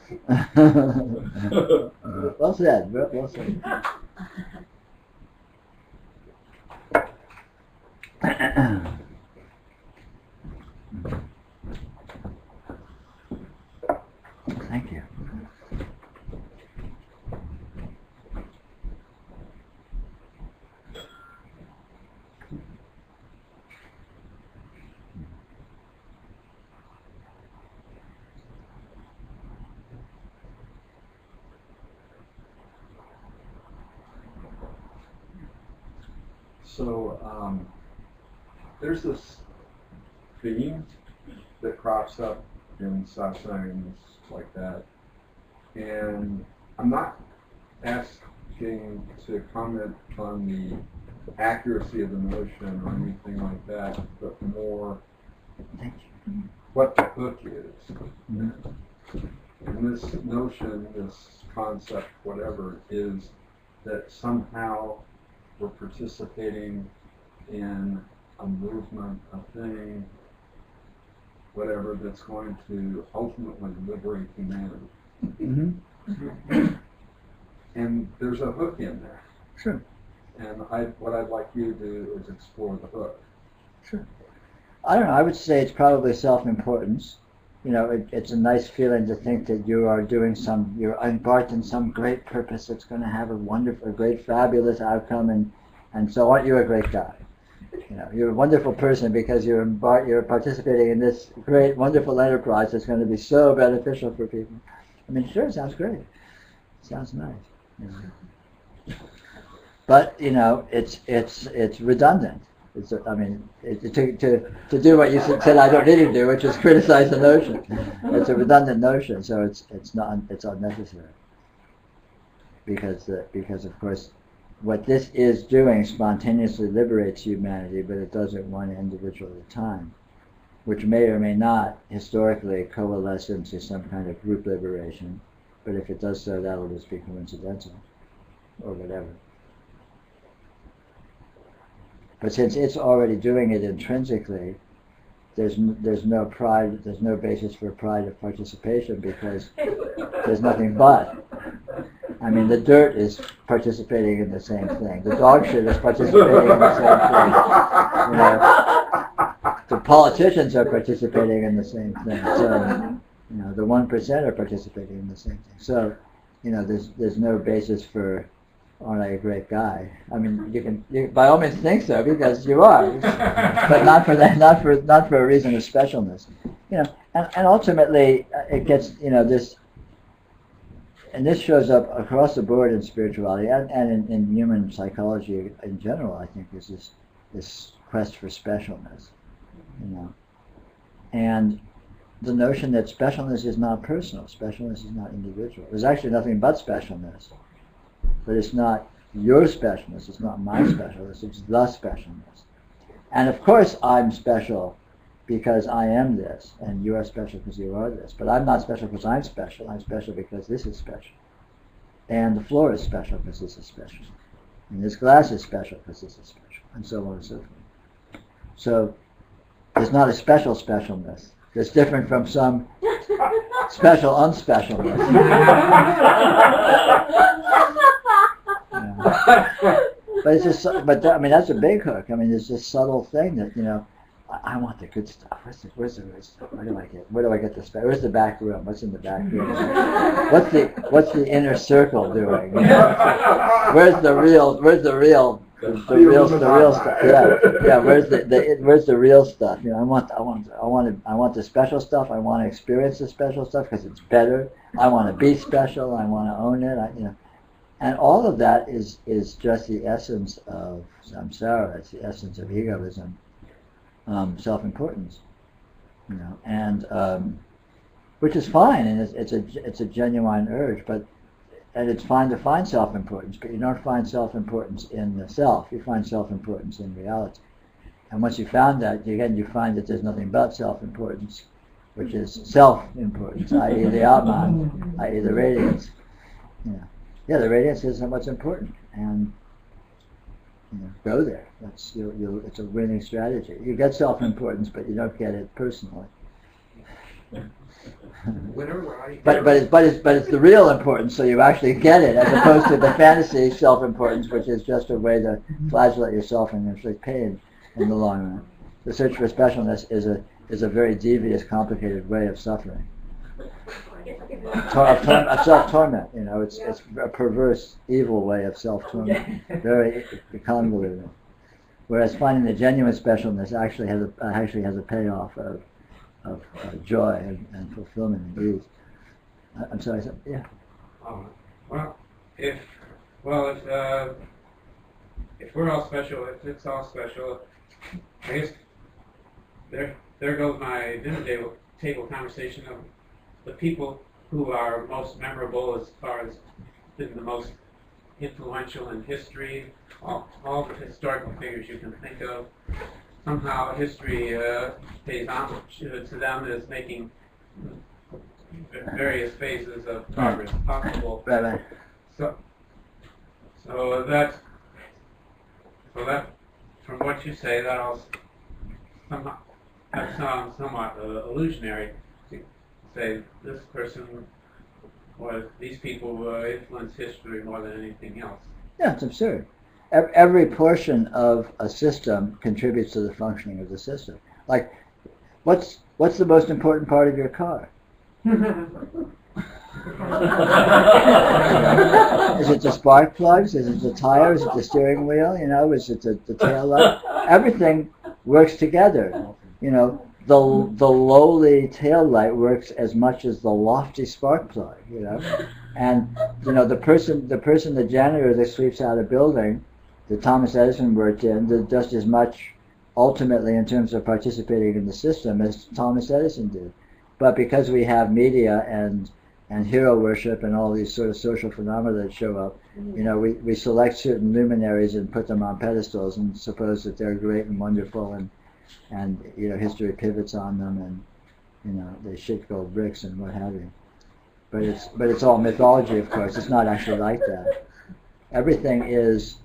Well said. Well said. Thank you. So there's this theme that crops up in satsangs like that, and I'm not asking to comment on the accuracy of the notion or anything like that, but more what the hook is. And this notion, this concept, whatever, is that somehow we're participating in a movement, a thing, whatever, that's going to ultimately liberate humanity. Mm-hmm. And there's a hook in there. Sure. And what I'd like you to do is explore the hook. Sure. I don't know. I would say it's probably self-importance. It's a nice feeling to think that you're embarked in some great purpose that's going to have a great, fabulous outcome, and so aren't you a great guy? You're a wonderful person because you're participating in this great, wonderful enterprise that's going to be so beneficial for people. I mean, sure, it sounds great. It sounds nice. But it's redundant. To do what you said I don't need to do, which is criticize the notion. It's a redundant notion, so it's unnecessary. Because of course, what this is doing spontaneously liberates humanity, but it does it one individual at a time, which may or may not historically coalesce into some kind of group liberation. But if it does so, that'll just be coincidental, or whatever. But since it's already doing it intrinsically, there's no pride, there's no basis for pride of participation because there's nothing but. I mean, the dirt is participating in the same thing. The dog shit is participating in the same thing. the politicians are participating in the same thing. So, the 1% are participating in the same thing. So, there's no basis for, aren't I a great guy? I mean, you by all means think so, because you are, but not for that, not for a reason of specialness. And ultimately it gets, this, and this shows up across the board in spirituality and in human psychology in general. I think is this quest for specialness, and the notion that specialness is not personal, specialness is not individual. There's actually nothing but specialness, but it's not your specialness, it's not my specialness, it's the specialness. And of course I'm special because I am this, and you are special because you are this. But I'm not special because I'm special because this is special. And the floor is special because this is special. And this glass is special because this is special, and so on and so forth. So there's not a special specialness that's different from some special unspecialness. But it's just, that's a big hook. I mean, it's this subtle thing that, I want the good stuff. Where's the good stuff? Where do I get the stuff? Where's the back room? What's in the back room? What's the inner circle doing? Where's the real stuff? Yeah. Where's the real stuff? I want the special stuff. I want to experience the special stuff because it's better. I want to be special. I want to own it. And all of that is just the essence of samsara. It's the essence of egoism, self-importance, and which is fine, and it's a genuine urge, and it's fine to find self-importance, but you don't find self-importance in the self. You find self-importance in reality. And once you found that, you find that there's nothing but self-importance, which is self-importance, i.e. the Atman, i.e. the radiance. The radiance is what's important, and go there. It's a winning strategy. You get self-importance, but you don't get it personally. But it's the real importance, so you actually get it, as opposed to the fantasy self-importance, which is just a way to flagellate yourself and inflict pain in the long run. The search for specialness is a very devious, complicated way of suffering. Of self-torment, it's a perverse, evil way of self-torment, very convoluted. Whereas finding the genuine specialness actually has a payoff of joy and fulfillment and ease. I'm sorry, yeah. If we're all special, if it's all special, I guess there goes my dinner table conversation of the people who are most memorable as far as been the most influential in history, all the historical figures you can think of. Somehow history pays homage to them as making various phases of progress possible. Right. So that from what you say, that all sounds somewhat illusionary. Say this person or these people influence history more than anything else. Yeah, it's absurd. Every portion of a system contributes to the functioning of the system. Like, what's the most important part of your car? Is it the spark plugs? Is it the tire? Is it the steering wheel? Is it the tail light? Everything works together. The lowly tail light works as much as the lofty spark plug, and the janitor that sweeps out a building that Thomas Edison worked in did just as much ultimately in terms of participating in the system as Thomas Edison did. But because we have media and hero worship and all these sort of social phenomena that show up, we select certain luminaries and put them on pedestals and suppose that they're great and wonderful, and history pivots on them, and they shit gold bricks and what have you. But it's all mythology, of course. It's not actually like that. Everything is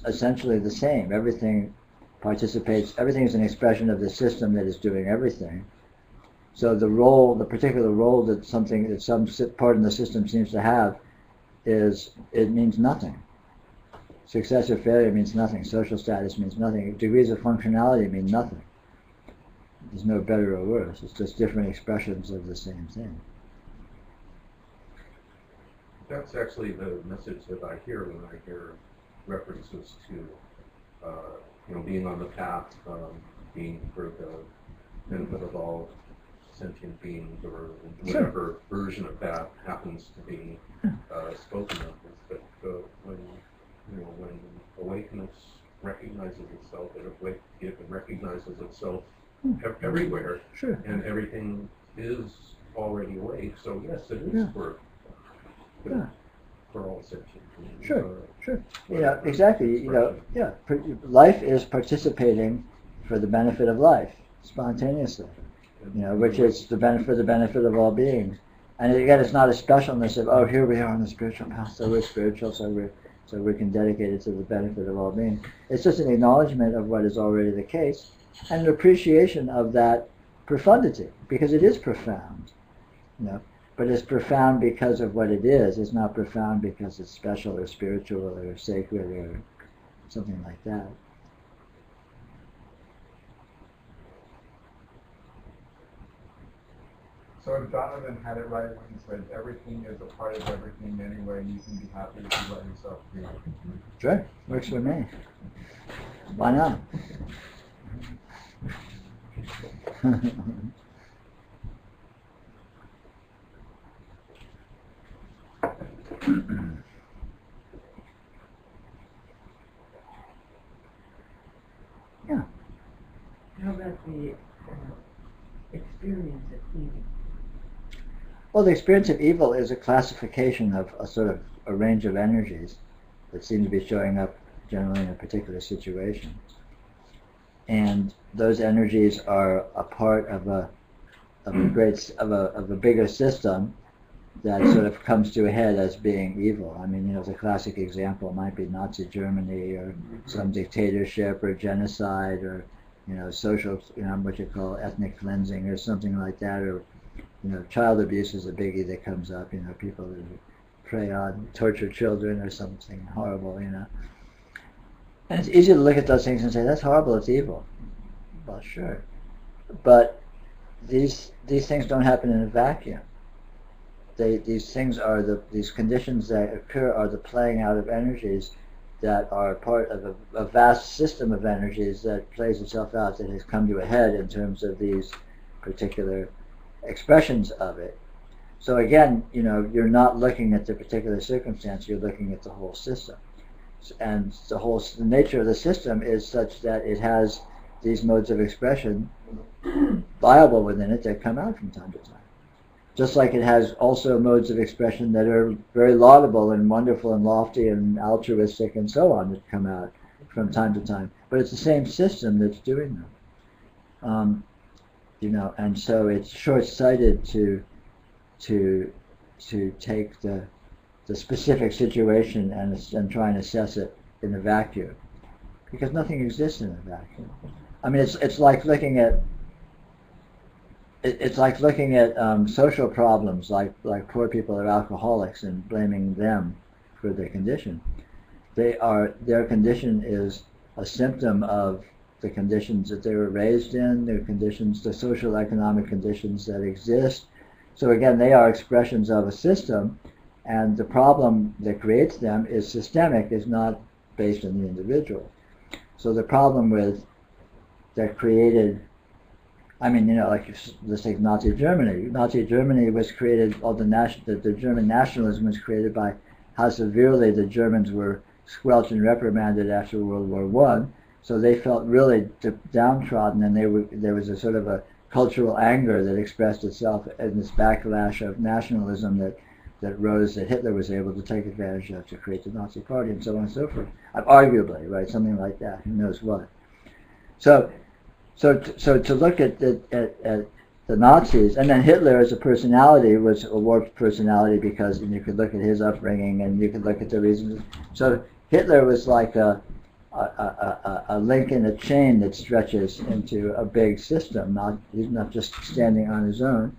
essentially the same. Everything participates. Everything is an expression of the system that is doing everything. So the particular role that some part in the system seems to have, it means nothing. Success or failure means nothing. Social status means nothing. Degrees of functionality mean nothing. There's no better or worse. It's just different expressions of the same thing. That's actually the message that I hear when I hear references to, being on the path, being for the benefit of all sentient beings, or whatever version of that happens to be spoken of. But when awakeness recognizes itself, it recognizes itself everywhere, Sure. and everything is already awake. So yes, it is for all sentient beings. Sure, sure. Yeah, exactly. Life is participating for the benefit of life, spontaneously. Which is the benefit of all beings. And again, it's not a specialness of, oh, here we are on the spiritual path, so we're spiritual, so we can dedicate it to the benefit of all beings. It's just an acknowledgement of what is already the case, and an appreciation of that profundity, because it is profound. But it's profound because of what it is. It's not profound because it's special or spiritual or sacred or something like that. So Donovan had it right when he said everything is a part of everything anyway, and you can be happy if you let yourself be. Sure, works for me. Why not? Yeah. How about the experience of evil? Well, the experience of evil is a classification of a sort of a range of energies that seem to be showing up generally in a particular situation. And those energies are a part of a bigger system that sort of comes to a head as being evil. I mean, the classic example might be Nazi Germany, or some dictatorship, or genocide, or social, what you call ethnic cleansing, or something like that, or child abuse is a biggie that comes up. People who prey on, torture children, or something horrible. And it's easy to look at those things and say, that's horrible, it's evil. Well, sure. But these things don't happen in a vacuum. These things are these conditions that occur are the playing out of energies that are part of a vast system of energies that plays itself out, that has come to a head in terms of these particular expressions of it. So again, you're not looking at the particular circumstance, you're looking at the whole system. And the nature of the system is such that it has these modes of expression viable within it that come out from time to time. Just like it has also modes of expression that are very laudable and wonderful and lofty and altruistic and so on that come out from time to time. But it's the same system that's doing them. And so it's short-sighted to take the specific situation and try and assess it in a vacuum, because nothing exists in a vacuum. I mean, it's like looking at social problems, like poor people are alcoholics and blaming them for their condition. Their condition is a symptom of the conditions that they were raised in, the social economic conditions that exist. So again, they are expressions of a system, and the problem that creates them is systemic, is not based on the individual. So the problem that created, let's take Nazi Germany. Nazi Germany was created, the German nationalism was created by how severely the Germans were squelched and reprimanded after World War I. So they felt really downtrodden, and there was a sort of a cultural anger that expressed itself in this backlash of nationalism that rose, that Hitler was able to take advantage of to create the Nazi Party, and so on and so forth. Arguably, right, something like that. Who knows what? So to look at the Nazis, and then Hitler as a personality was a warped personality, because you could look at his upbringing and you could look at the reasons. So Hitler was like a link in a chain that stretches into a big system. He's not just standing on his own.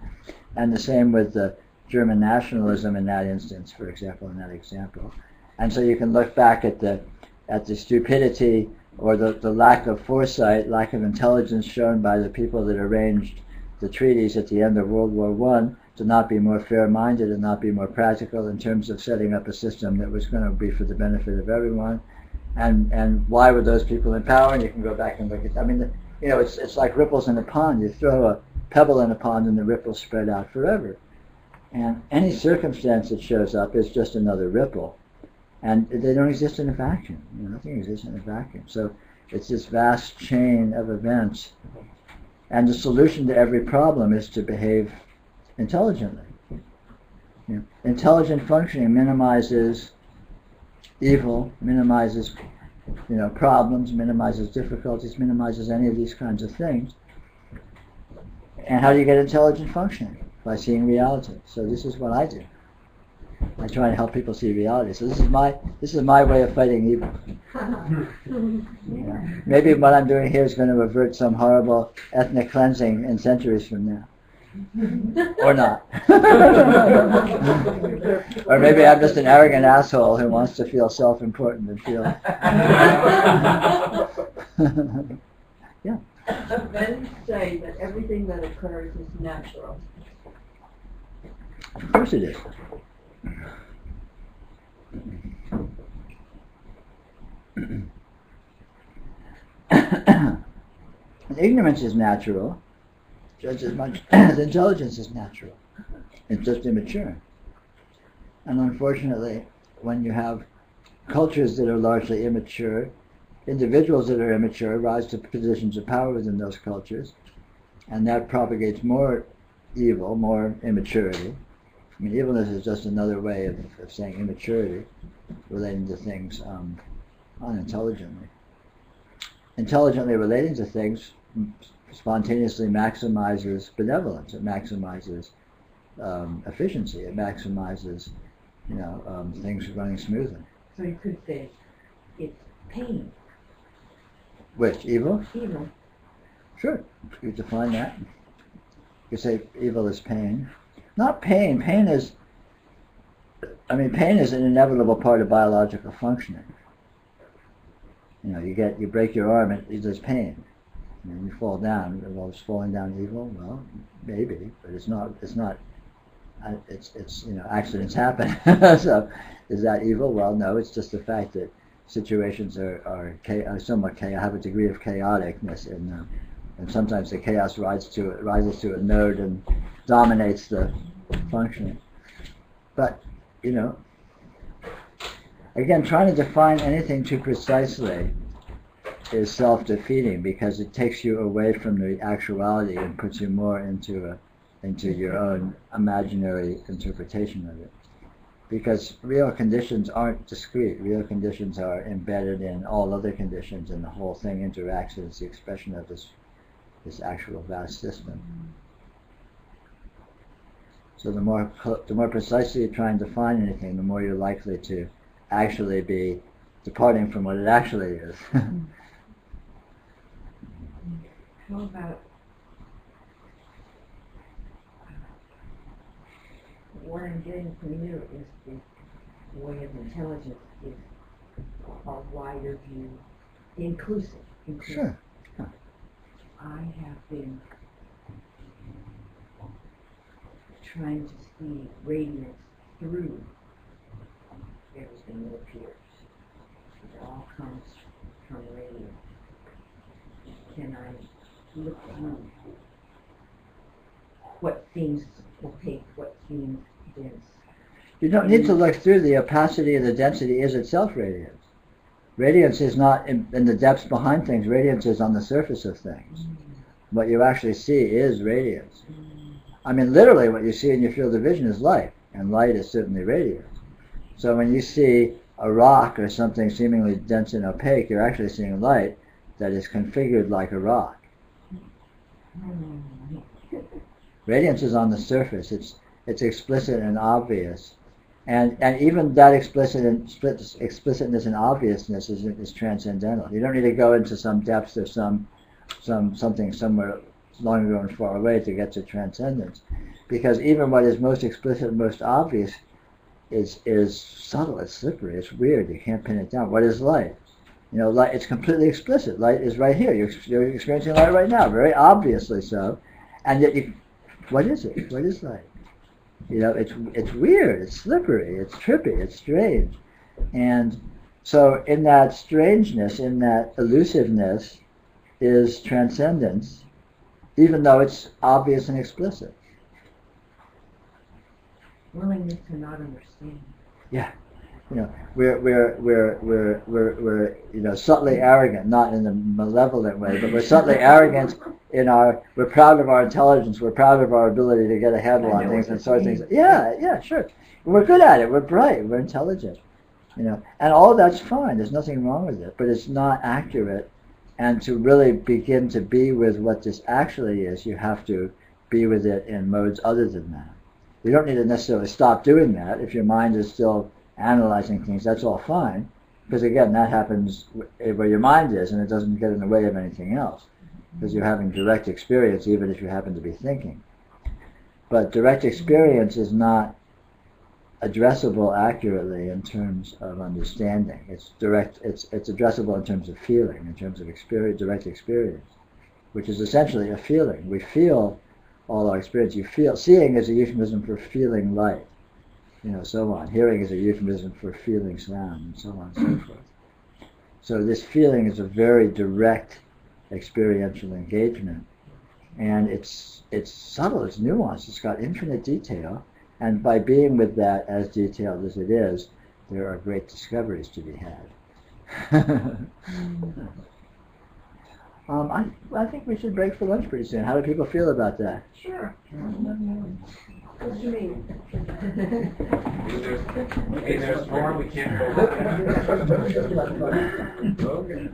And the same with the German nationalism in that instance, for example, in that example. And so you can look back at the stupidity or the lack of foresight, lack of intelligence shown by the people that arranged the treaties at the end of World War I to not be more fair-minded and not be more practical in terms of setting up a system that was going to be for the benefit of everyone. And why were those people in power? And you can go back and look at, I mean, it's like ripples in a pond. You throw a pebble in a pond and the ripples spread out forever. And any circumstance that shows up is just another ripple. And they don't exist in a vacuum. Nothing exists in a vacuum. So it's this vast chain of events. And the solution to every problem is to behave intelligently. Intelligent functioning minimizes evil, minimizes problems, minimizes difficulties, minimizes any of these kinds of things. And how do you get intelligent functioning? By seeing reality. So this is what I do. I try to help people see reality. So this is my way of fighting evil. Maybe what I'm doing here is going to avert some horrible ethnic cleansing in centuries from now. Or not. Or maybe I'm just an arrogant asshole who wants to feel self-important and feel... Yeah. Men say that everything that occurs is natural. Of course it is. Ignorance is natural, just as much as intelligence is natural. It's just immature. And unfortunately, when you have cultures that are largely immature, individuals that are immature rise to positions of power within those cultures, and that propagates more evil, more immaturity. I mean, evilness is just another way of saying immaturity, relating to things unintelligently. Intelligently relating to things spontaneously maximizes benevolence. It maximizes efficiency. It maximizes, things running smoothly. So you could say it's pain. Which, evil? Evil. Sure, you define that. You say evil is pain. Not pain. Pain is an inevitable part of biological functioning. You break your arm and there's pain. You fall down. Well, is falling down evil? Well, maybe, but it's not. Accidents happen. So, is that evil? Well, no. It's just the fact that situations are somewhat chaotic, have a degree of chaoticness in them, and sometimes the chaos rises to a node and dominates the functioning. But again, trying to define anything too precisely is self-defeating, because it takes you away from the actuality and puts you more into your own imaginary interpretation of it. Because real conditions aren't discrete. Real conditions are embedded in all other conditions, and the whole thing interacts as the expression of this actual vast system. So the more precisely you try and define anything, the more you're likely to actually be departing from what it actually is. How about what I'm getting from you is the way of intelligence is a wider view, inclusive. Sure. I have been trying to see radiance through everything that appears. It all comes from radiance. Can I look through what seems opaque, what seems dense? You don't need to look through. The opacity and the density is itself radiance. Radiance is not in the depths behind things. Radiance is on the surface of things. What you actually see is radiance. I mean, literally what you see in your field of vision is light, and light is certainly radiance. So when you see a rock or something seemingly dense and opaque, you're actually seeing light that is configured like a rock. Radiance is on the surface. It's explicit and obvious. And even that explicitness and obviousness is transcendental. You don't need to go into some depths or something somewhere long ago and far away to get to transcendence. Because even what is most explicit and most obvious is subtle, it's slippery, it's weird, you can't pin it down. What is light? You know, light, it's completely explicit. Light is right here. You're experiencing light right now, very obviously so. And yet, what is it? What is light? You know, it's weird, it's slippery, it's trippy, it's strange. And so in that strangeness, in that elusiveness, is transcendence, even though it's obvious and explicit. Willingness to not understand. Yeah. You know, we're you know, subtly arrogant, not in a malevolent way, but we're subtly arrogant we're proud of our intelligence, we're proud of our ability to get a handle on things and sort of things. Yeah, sure. We're good at it, we're bright, we're intelligent. You know, and all that's fine, there's nothing wrong with it, but it's not accurate. And to really begin to be with what this actually is, you have to be with it in modes other than that. You don't need to necessarily stop doing that. If your mind is still analyzing things, that's all fine, because again, that happens where your mind is, and it doesn't get in the way of anything else, because you're having direct experience even if you happen to be thinking. But direct experience is not addressable accurately in terms of understanding. It's addressable in terms of feeling, in terms of experience, direct experience, which is essentially a feeling. We feel all our experience. You feel. Seeing is a euphemism for feeling light, you know, so on. Hearing is a euphemism for feeling sound, and so on and so forth. So this feeling is a very direct experiential engagement, and it's subtle, it's nuanced, it's got infinite detail, and by being with that as detailed as it is, there are great discoveries to be had. I think we should break for lunch pretty soon. How do people feel about that? Sure. What do you mean? There's more, we can't go.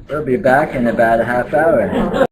We'll be back in about a half hour.